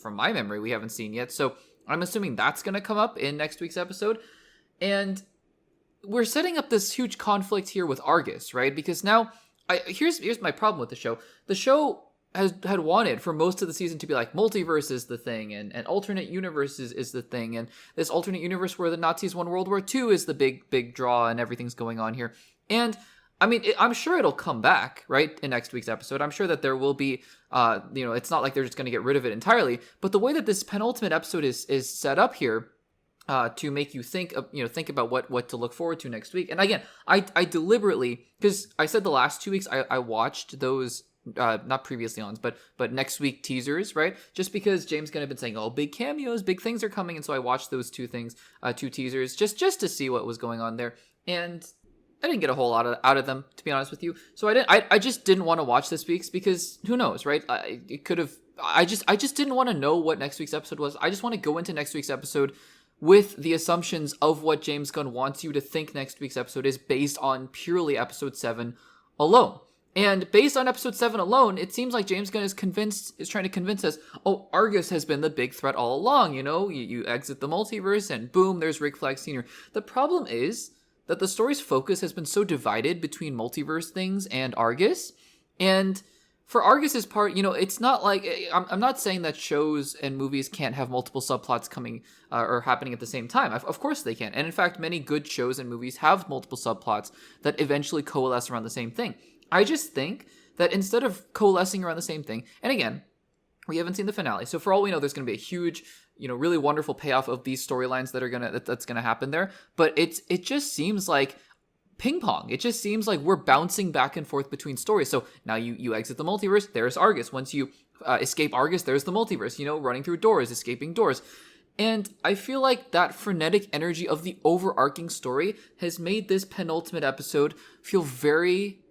from my memory, we haven't seen yet. So I'm assuming that's going to come up in next week's episode. And we're setting up this huge conflict here with Argus, right? Because now, here's my problem with the show. The show had wanted for most of the season to be like, multiverse is the thing, and alternate universes is the thing, and this alternate universe where the Nazis won World War II is the big draw, and everything's going on here. And I mean, I'm sure it'll come back, right, in next week's episode. I'm sure that there will be, it's not like they're just going to get rid of it entirely. But the way that this penultimate episode is set up here, to make you think about what to look forward to next week. And again, I deliberately, because I said the last 2 weeks I watched those. Not previously on, but next week teasers, right? Just because James Gunn had been saying, oh, big cameos, big things are coming, and so I watched those two teasers, just to see what was going on there, and I didn't get a whole lot out of them, to be honest with you. So I just didn't want to watch this week's, because who knows, right? I just didn't want to know what next week's episode was. I just want to go into next week's episode with the assumptions of what James Gunn wants you to think next week's episode is based on purely episode 7 alone. And based on episode 7 alone, it seems like James Gunn is trying to convince us, oh, Argus has been the big threat all along, you exit the multiverse and boom, there's Rick Flag Sr. The problem is that the story's focus has been so divided between multiverse things and Argus. And for Argus's part, it's not like, I'm not saying that shows and movies can't have multiple subplots coming or happening at the same time. Of course they can. And in fact, many good shows and movies have multiple subplots that eventually coalesce around the same thing. I just think that instead of coalescing around the same thing, and again, we haven't seen the finale, so for all we know, there's going to be a huge, really wonderful payoff of these storylines that's gonna happen there. But it just seems like ping pong. It just seems like we're bouncing back and forth between stories. So now you exit the multiverse, there's Argus. Once you escape Argus, there's the multiverse. Running through doors, escaping doors. And I feel like that frenetic energy of the overarching story has made this penultimate episode feel very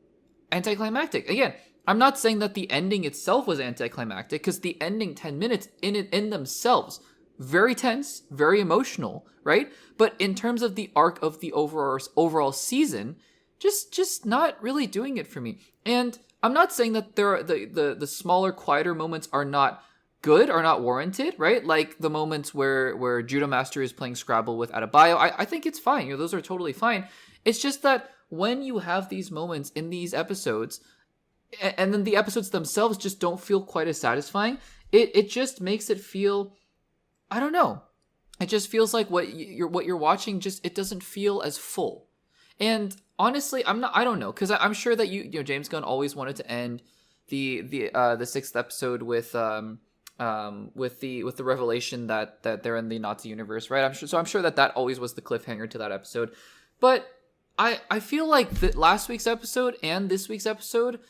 anticlimactic. Again, I'm not saying that the ending itself was anticlimactic, because the ending 10 minutes in themselves, very tense, very emotional, right? But in terms of the arc of the overall season, just not really doing it for me. And I'm not saying that the smaller, quieter moments are not good, are not warranted, right? Like the moments where Judo Master is playing Scrabble with Adebayo. I think it's fine. Those are totally fine. It's just that when you have these moments in these episodes, and then the episodes themselves just don't feel quite as satisfying, it just makes it feel, I don't know. It just feels like what you're watching, it doesn't feel as full. And honestly, I don't know, because I'm sure that James Gunn always wanted to end the 6th episode with the revelation that they're in the Nazi universe, right? I'm sure that always was the cliffhanger to that episode. But I feel like that last week's episode and this week's episode,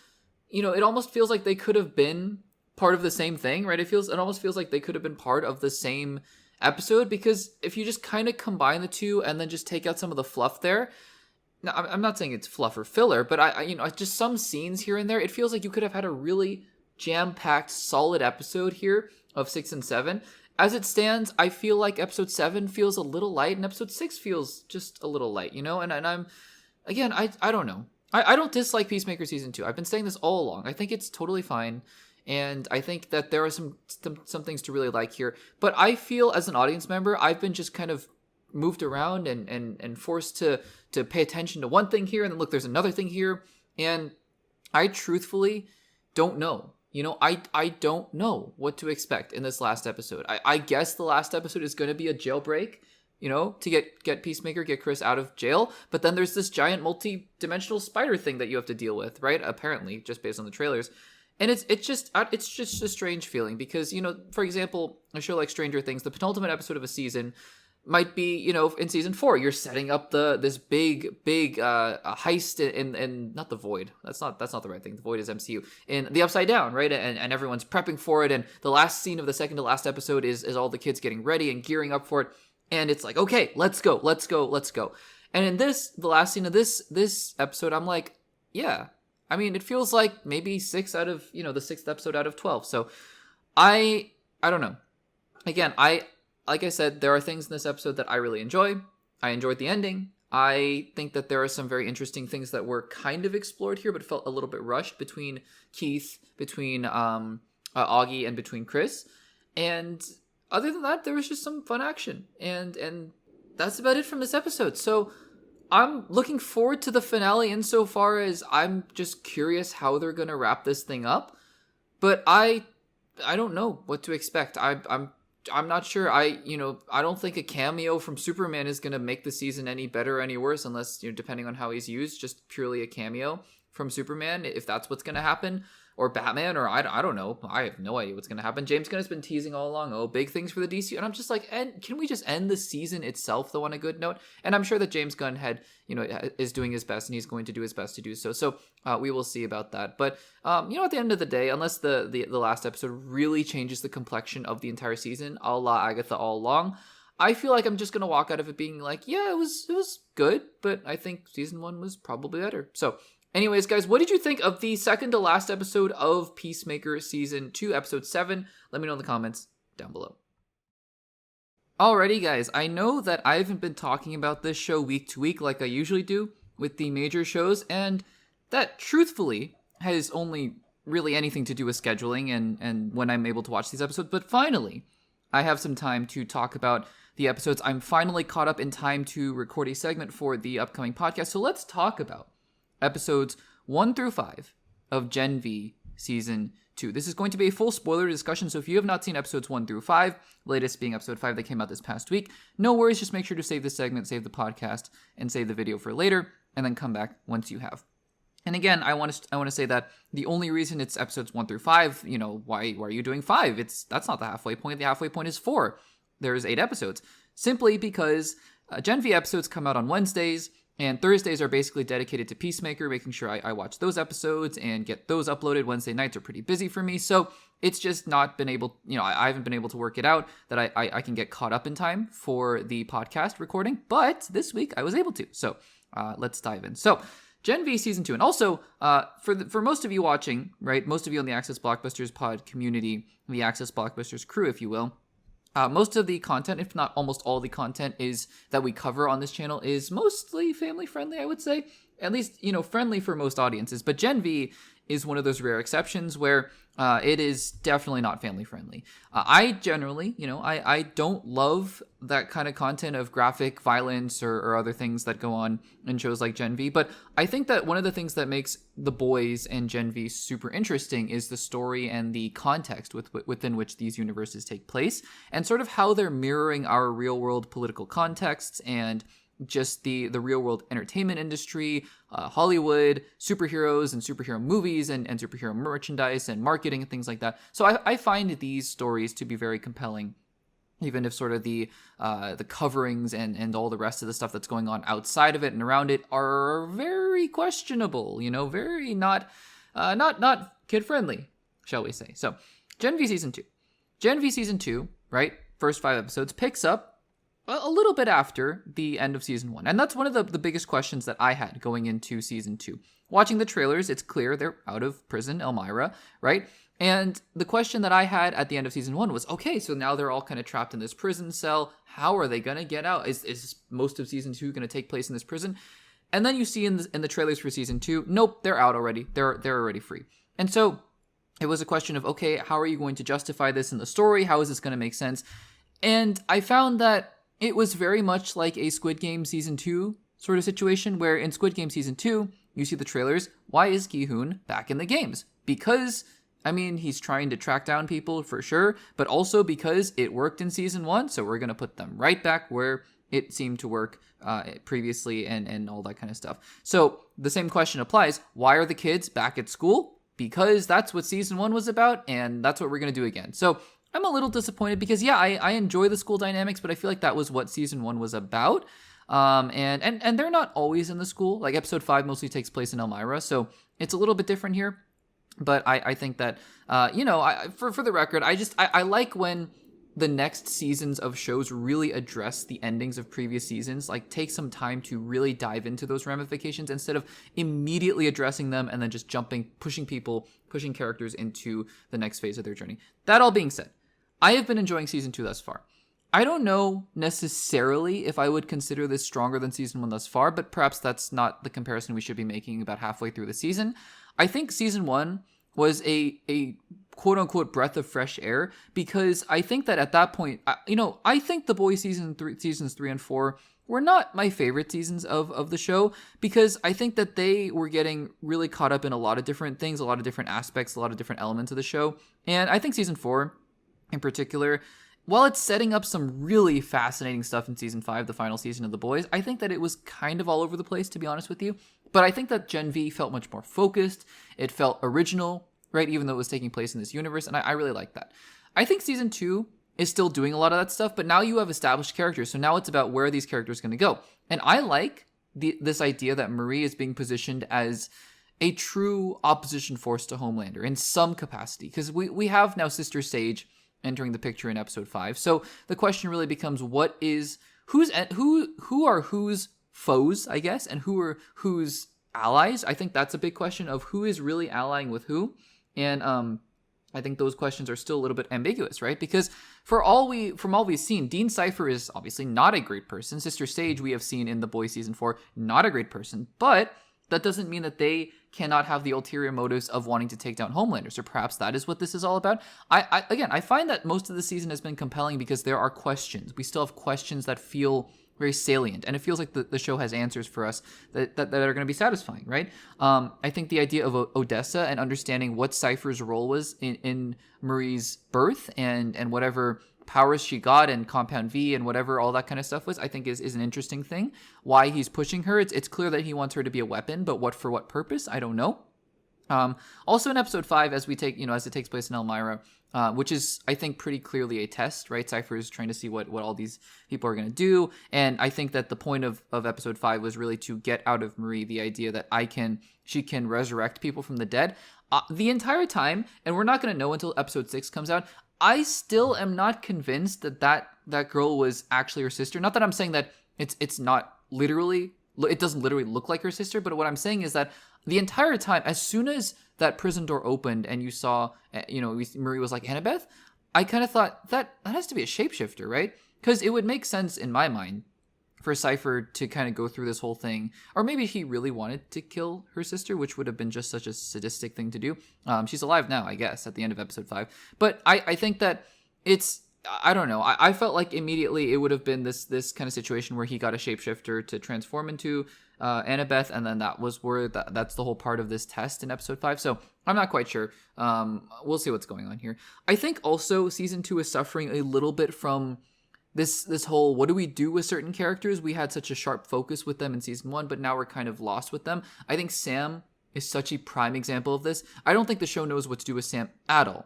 it almost feels like they could have been part of the same thing, right? It almost feels like they could have been part of the same episode, because if you just kind of combine the two and then just take out some of the fluff there. Now, I'm not saying it's fluff or filler, but I just some scenes here and there, it feels like you could have had a really jam-packed, solid episode here of 6 and 7. As it stands, I feel like episode 7 feels a little light and episode 6 feels just a little light, you know? And I'm, again, I don't know. I don't dislike Peacemaker Season 2. I've been saying this all along. I think it's totally fine. And I think that there are some things to really like here. But I feel as an audience member, I've been just kind of moved around and forced to pay attention to one thing here. And then look, there's another thing here. And I truthfully don't know. You know, I don't know what to expect in this last episode. I guess the last episode is going to be a jailbreak, you know, to get Peacemaker, get Chris out of jail. But then there's this giant multi-dimensional spider thing that you have to deal with, right? Apparently, just based on the trailers. And it's just a strange feeling because, you know, for example, a show like Stranger Things, the penultimate episode of a season might be, you know, in season 4, you're setting up this big heist in not the Void. That's not the right thing. The Void is MCU. In the Upside Down, right? And everyone's prepping for it. And the last scene of the second to last episode is all the kids getting ready and gearing up for it. And it's like, okay, let's go. And in the last scene of this episode, I'm like, yeah. I mean, it feels like maybe 6 out of, you know, the 6th episode out of 12. So I don't know. Again, like I said, there are things in this episode that I really enjoy. I enjoyed the ending. I think that there are some very interesting things that were kind of explored here, but felt a little bit rushed between Keith, between Augie, and between Chris. And other than that, there was just some fun action. And that's about it from this episode. So I'm looking forward to the finale insofar as I'm just curious how they're going to wrap this thing up. But I don't know what to expect. I'm not sure. I don't think a cameo from Superman is going to make the season any better or any worse unless, you know, depending on how he's used, just purely a cameo from Superman, if that's what's going to happen, or Batman, or I don't know. I have no idea what's going to happen. James Gunn has been teasing all along, big things for the DCU, and I'm just like, can we just end the season itself though on a good note? And I'm sure that James Gunn is doing his best, and he's going to do his best to do so. So we will see about that. But at the end of the day, unless the last episode really changes the complexion of the entire season, a la Agatha all along, I feel like I'm just gonna walk out of it being like, yeah, it was good, but I think season 1 was probably better. So anyways, guys, what did you think of the second to last episode of Peacemaker Season 2, Episode 7? Let me know in the comments down below. Alrighty, guys, I know that I haven't been talking about this show week to week like I usually do with the major shows, and that, truthfully, has only really anything to do with scheduling and when I'm able to watch these episodes, but finally, I have some time to talk about the episodes. I'm finally caught up in time to record a segment for the upcoming podcast, so let's talk about episodes 1 through 5 of Gen V Season 2. This is going to be a full spoiler discussion, so if you have not seen episodes 1 through 5, latest being episode 5 that came out this past week, no worries, just make sure to save this segment, save the podcast, and save the video for later, and then come back once you have. And again, I want to say that the only reason it's episodes 1 through 5, you know, why are you doing 5? That's not the halfway point. The halfway point is 4. There's 8 episodes. Simply because Gen V episodes come out on Wednesdays, and Thursdays are basically dedicated to Peacemaker, making sure I watch those episodes and get those uploaded. Wednesday nights are pretty busy for me, so it's just not been able, I haven't been able to work it out that I can get caught up in time for the podcast recording, but this week I was able to. So let's dive in. So Gen V Season 2, and also for most of you watching, right, most of you on the Access Blockbusters pod community, the Access Blockbusters crew, if you will, most of the content, if not almost all the content that we cover on this channel is mostly family friendly, I would say. At least, friendly for most audiences. But Gen V is one of those rare exceptions where it is definitely not family friendly. I generally, I don't love that kind of content of graphic violence or other things that go on in shows like Gen V. But I think that one of the things that makes The Boys and Gen V super interesting is the story and the context within which these universes take place, and sort of how they're mirroring our real world political contexts and just the real world entertainment industry, Hollywood, superheroes and superhero movies and superhero merchandise and marketing and things like that. So I find these stories to be very compelling, even if sort of the coverings and all the rest of the stuff that's going on outside of it and around it are very questionable, very not kid friendly, shall we say. So Gen V Season 2. Gen V Season 2, right? First 5 episodes picks up a little bit after the end of Season 1. And that's one of the biggest questions that I had going into Season 2. Watching the trailers, it's clear they're out of prison, Elmira, right? And the question that I had at the end of season 1 was, okay, so now they're all kind of trapped in this prison cell. How are they going to get out? Is most of season 2 going to take place in this prison? And then you see in the trailers for season 2, nope, they're out already. They're already free. And so it was a question of, okay, how are you going to justify this in the story? How is this going to make sense? And I found that it was very much like a Squid Game season 2 sort of situation, where in Squid Game season 2, you see the trailers. Why is Gi-hoon back in the games? Because, I mean, he's trying to track down people for sure, but also because it worked in season 1, so we're going to put them right back where it seemed to work previously and all that kind of stuff. So the same question applies. Why are the kids back at school? Because that's what season 1 was about, and that's what we're going to do again. So I'm a little disappointed because, yeah, I enjoy the school dynamics, but I feel like that was what season 1 was about. And they're not always in the school. Like episode 5 mostly takes place in Elmira, so it's a little bit different here. But I think that, for the record, I like when the next seasons of shows really address the endings of previous seasons, like take some time to really dive into those ramifications instead of immediately addressing them and then just pushing characters into the next phase of their journey. That all being said, I have been enjoying season 2 thus far. I don't know necessarily if I would consider this stronger than season 1 thus far, but perhaps that's not the comparison we should be making about halfway through the season. I think season 1 was a quote-unquote breath of fresh air, because I think that at that point, I think The Boys seasons 3 and 4 were not my favorite seasons of the show, because I think that they were getting really caught up in a lot of different things, a lot of different aspects, a lot of different elements of the show. And I think season 4 in particular, while it's setting up some really fascinating stuff in season 5, the final season of The Boys, I think that it was kind of all over the place, to be honest with you. But I think that Gen V felt much more focused. It felt original, right? Even though it was taking place in this universe. And I really like that. I think season 2 is still doing a lot of that stuff, but now you have established characters. So now it's about where are these characters going to go. And I like this idea that Marie is being positioned as a true opposition force to Homelander in some capacity. Because we have now Sister Sage entering the picture in episode 5. So the question really becomes, who are whose foes, I guess, and who are whose allies? I think that's a big question of who is really allying with who. And I think those questions are still a little bit ambiguous, right? Because from all we've seen, Dean Cypher is obviously not a great person. Sister Sage, we have seen in The Boys season 4, not a great person, but that doesn't mean that they cannot have the ulterior motives of wanting to take down Homelander. So perhaps that is what this is all about. I find that most of the season has been compelling because there are questions. We still have questions that feel very salient, and it feels like the show has answers for us that are going to be satisfying, right? I think the idea of Odessa and understanding what Cypher's role was in Marie's birth and whatever powers she got and Compound V and whatever all that kind of stuff was, I think is an interesting thing. Why he's pushing her, it's clear that he wants her to be a weapon, but for what purpose? I don't know. Also in episode 5, as it takes place in Elmira, which is, I think, pretty clearly a test, right? Cypher is trying to see what all these people are going to do. And I think that the point of episode 5 was really to get out of Marie the idea that she can resurrect people from the dead. The entire time, and we're not going to know until episode 6 comes out, I still am not convinced that girl was actually her sister. Not that I'm saying that it's not literally, it doesn't literally look like her sister, but what I'm saying is that the entire time, as soon as that prison door opened and you saw, Marie was like, Annabeth, I kind of thought that has to be a shapeshifter, right? Because it would make sense in my mind for Cypher to kind of go through this whole thing. Or maybe he really wanted to kill her sister, which would have been just such a sadistic thing to do. She's alive now, I guess, at the end of episode 5. But I think that I don't know. I felt like immediately it would have been this kind of situation where he got a shapeshifter to transform into Annabeth, and then that was where that's the whole part of this test in episode 5. So I'm not quite sure. We'll see what's going on here. I think also season 2 is suffering a little bit from this whole, what do we do with certain characters? We had such a sharp focus with them in season 1, but now we're kind of lost with them. I think Sam is such a prime example of this. I don't think the show knows what to do with Sam at all.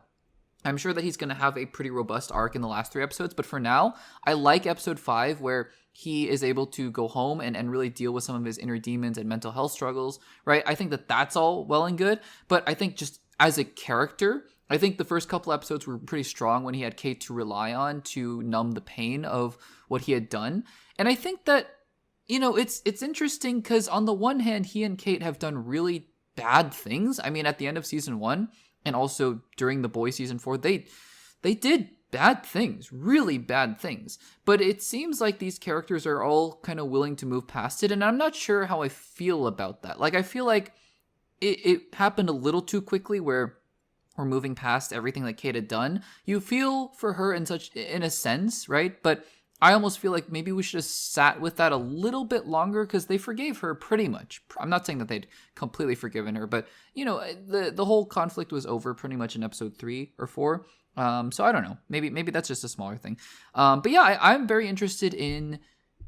I'm sure that he's going to have a pretty robust arc in the last 3 episodes, but for now, I like episode 5 where he is able to go home and really deal with some of his inner demons and mental health struggles, right? I think that that's all well and good, but I think just as a character, I think the first couple episodes were pretty strong when he had Kate to rely on to numb the pain of what he had done. And I think that, it's interesting because on the one hand, he and Kate have done really bad things. I mean, at the end of season 1, and also during The Boys season 4, they did bad things, really bad things. But it seems like these characters are all kind of willing to move past it, and I'm not sure how I feel about that. Like, I feel like it happened a little too quickly, where we're moving past everything that Kate had done. You feel for her in a sense, right? But I almost feel like maybe we should have sat with that a little bit longer, because they forgave her pretty much. I'm not saying that they'd completely forgiven her, but the whole conflict was over pretty much in episode 3 or 4. So I don't know. Maybe that's just a smaller thing. But yeah, I'm very interested in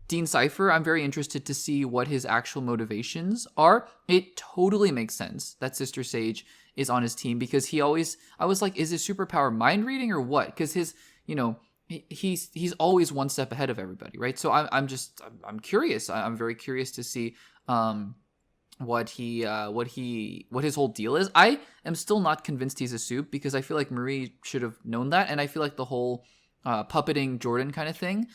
Dean Cypher. I'm very interested to see what his actual motivations are. It totally makes sense that Sister Sage is on his team, because I was like, is his superpower mind reading or what? Because he's always one step ahead of everybody, right? So I'm curious. I'm very curious to see what his whole deal is. I am still not convinced he's a soup, because I feel like Marie should have known that, and I feel like the whole puppeting Jordan kind of thing,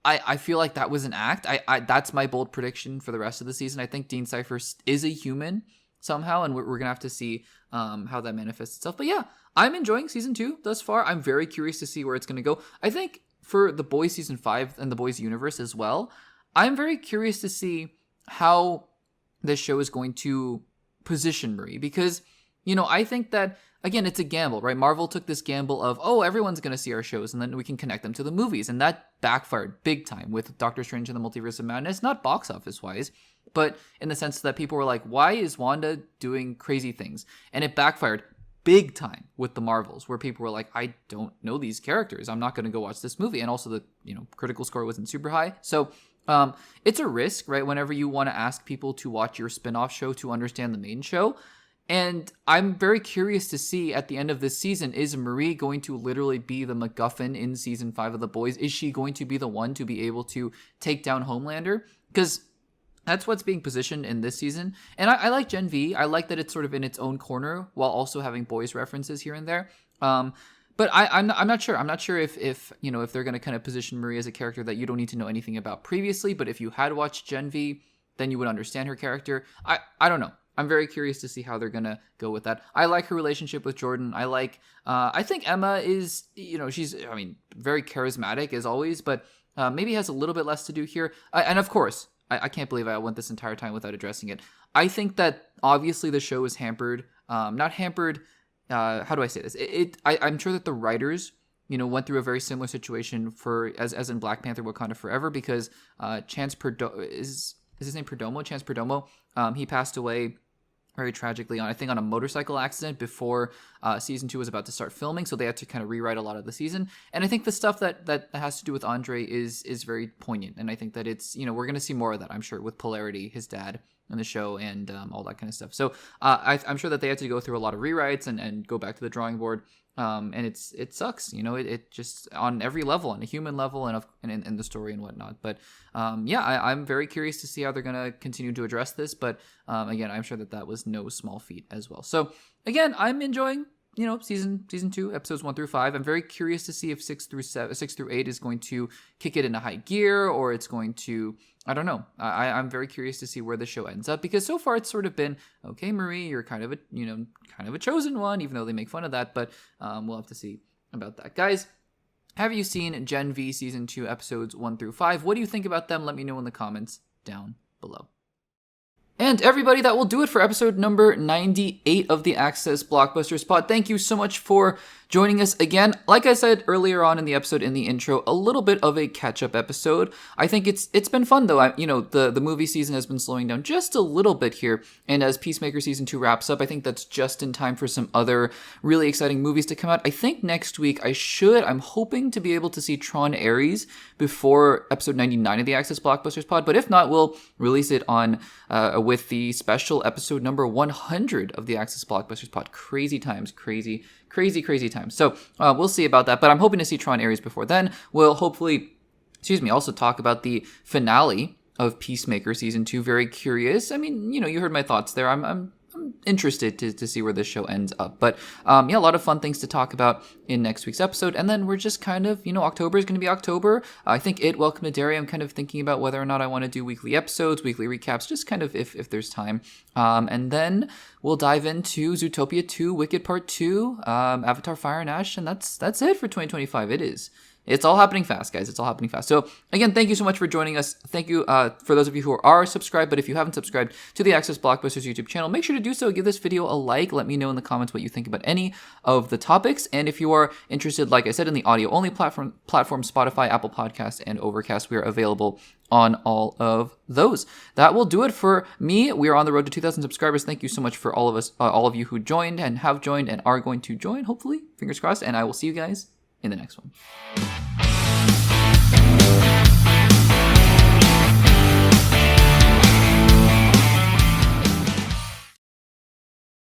I feel like that was an act. That's my bold prediction for the rest of the season. I think Dean Cypher is a human somehow, and we're gonna have to see how that manifests itself. But yeah, I'm enjoying season 2 thus far. I'm very curious to see where it's gonna go. I think for The Boys season 5 and The Boys universe as well, I'm very curious to see how this show is going to position Marie, because I think that, again, it's a gamble, right? Marvel took this gamble of, everyone's going to see our shows, and then we can connect them to the movies. And that backfired big time with Doctor Strange and the Multiverse of Madness, not box office wise, but in the sense that people were like, why is Wanda doing crazy things? And it backfired big time with the Marvels, where people were like, I don't know these characters. I'm not going to go watch this movie. And also the, critical score wasn't super high. So it's a risk, right? Whenever you want to ask people to watch your spinoff show to understand the main show. And I'm very curious to see at the end of this season, is Marie going to literally be the MacGuffin in season 5 of The Boys? Is she going to be the one to be able to take down Homelander? Because that's what's being positioned in this season. And I like Gen V. I like that it's sort of in its own corner while also having Boys references here and there. But I'm not sure. I'm not sure if they're going to kind of position Marie as a character that you don't need to know anything about previously. But if you had watched Gen V, then you would understand her character. I don't know. I'm very curious to see how they're going to go with that. I like her relationship with Jordan. I think Emma is, she's, very charismatic as always, but maybe has a little bit less to do here. And of course, I can't believe I went this entire time without addressing it. I think that obviously the show is hampered, not hampered. How do I say this? I'm sure that the writers, went through a very similar situation as in Black Panther: Wakanda Forever, because Chance is his name Perdomo? Chance Perdomo. He passed away very tragically on a motorcycle accident before season 2 was about to start filming. So they had to kind of rewrite a lot of the season. And I think the stuff that has to do with Andre is very poignant. And I think that it's, we're going to see more of that, I'm sure, with Polarity, his dad, in the show, and all that kind of stuff. So I'm sure that they had to go through a lot of rewrites and go back to the drawing board. And it sucks, it just on every level, on a human level and in the story and whatnot. But I'm very curious to see how they're going to continue to address this. But again, I'm sure that was no small feat as well. So again, I'm enjoying, season 2, episodes 1 through 5. I'm very curious to see if 6 through 8 is going to kick it into high gear, or it's going to, I don't know. I'm very curious to see where the show ends up, because so far it's sort of been, okay, Marie, you're kind of a chosen one, even though they make fun of that, but we'll have to see about that. Guys, have you seen Gen V season 2 episodes 1 through 5? What do you think about them? Let me know in the comments down below. And everybody, that will do it for episode number 98 of the Access Blockbusters Pod. Thank you so much for joining us again. Like I said earlier on in the episode, in the intro, a little bit of a catch-up episode. I think it's been fun, though. The movie season has been slowing down just a little bit here. And as Peacemaker season 2 wraps up, I think that's just in time for some other really exciting movies to come out. I think next week I'm hoping to be able to see Tron Ares before episode 99 of the Access Blockbusters Pod. But if not, we'll release it on with the special episode number 100 of the Access Blockbusters Pod. Crazy times, crazy times. So we'll see about that, but I'm hoping to see Tron Ares before then. We'll hopefully, also talk about the finale of Peacemaker season 2. Very curious. You heard my thoughts there. I'm I'm interested to see where this show ends up. But yeah, a lot of fun things to talk about in next week's episode. And then we're just kind of, October is going to be October. I think Welcome to Derry, I'm kind of thinking about whether or not I want to do weekly episodes, weekly recaps, just kind of if there's time. And then we'll dive into Zootopia 2, Wicked Part 2, Avatar Fire and Ash, and that's it for 2025. It is. It's all happening fast, guys. It's all happening fast. So, again, thank you so much for joining us. Thank you for those of you who are subscribed. But if you haven't subscribed to the Access Blockbusters YouTube channel, make sure to do so. Give this video a like. Let me know in the comments what you think about any of the topics. And if you are interested, like I said, in the audio-only platform, Spotify, Apple Podcasts, and Overcast, we are available on all of those. That will do it for me. We are on the road to 2,000 subscribers. Thank you so much for all of you who joined and have joined and are going to join, hopefully. Fingers crossed. And I will see you guys in the next one.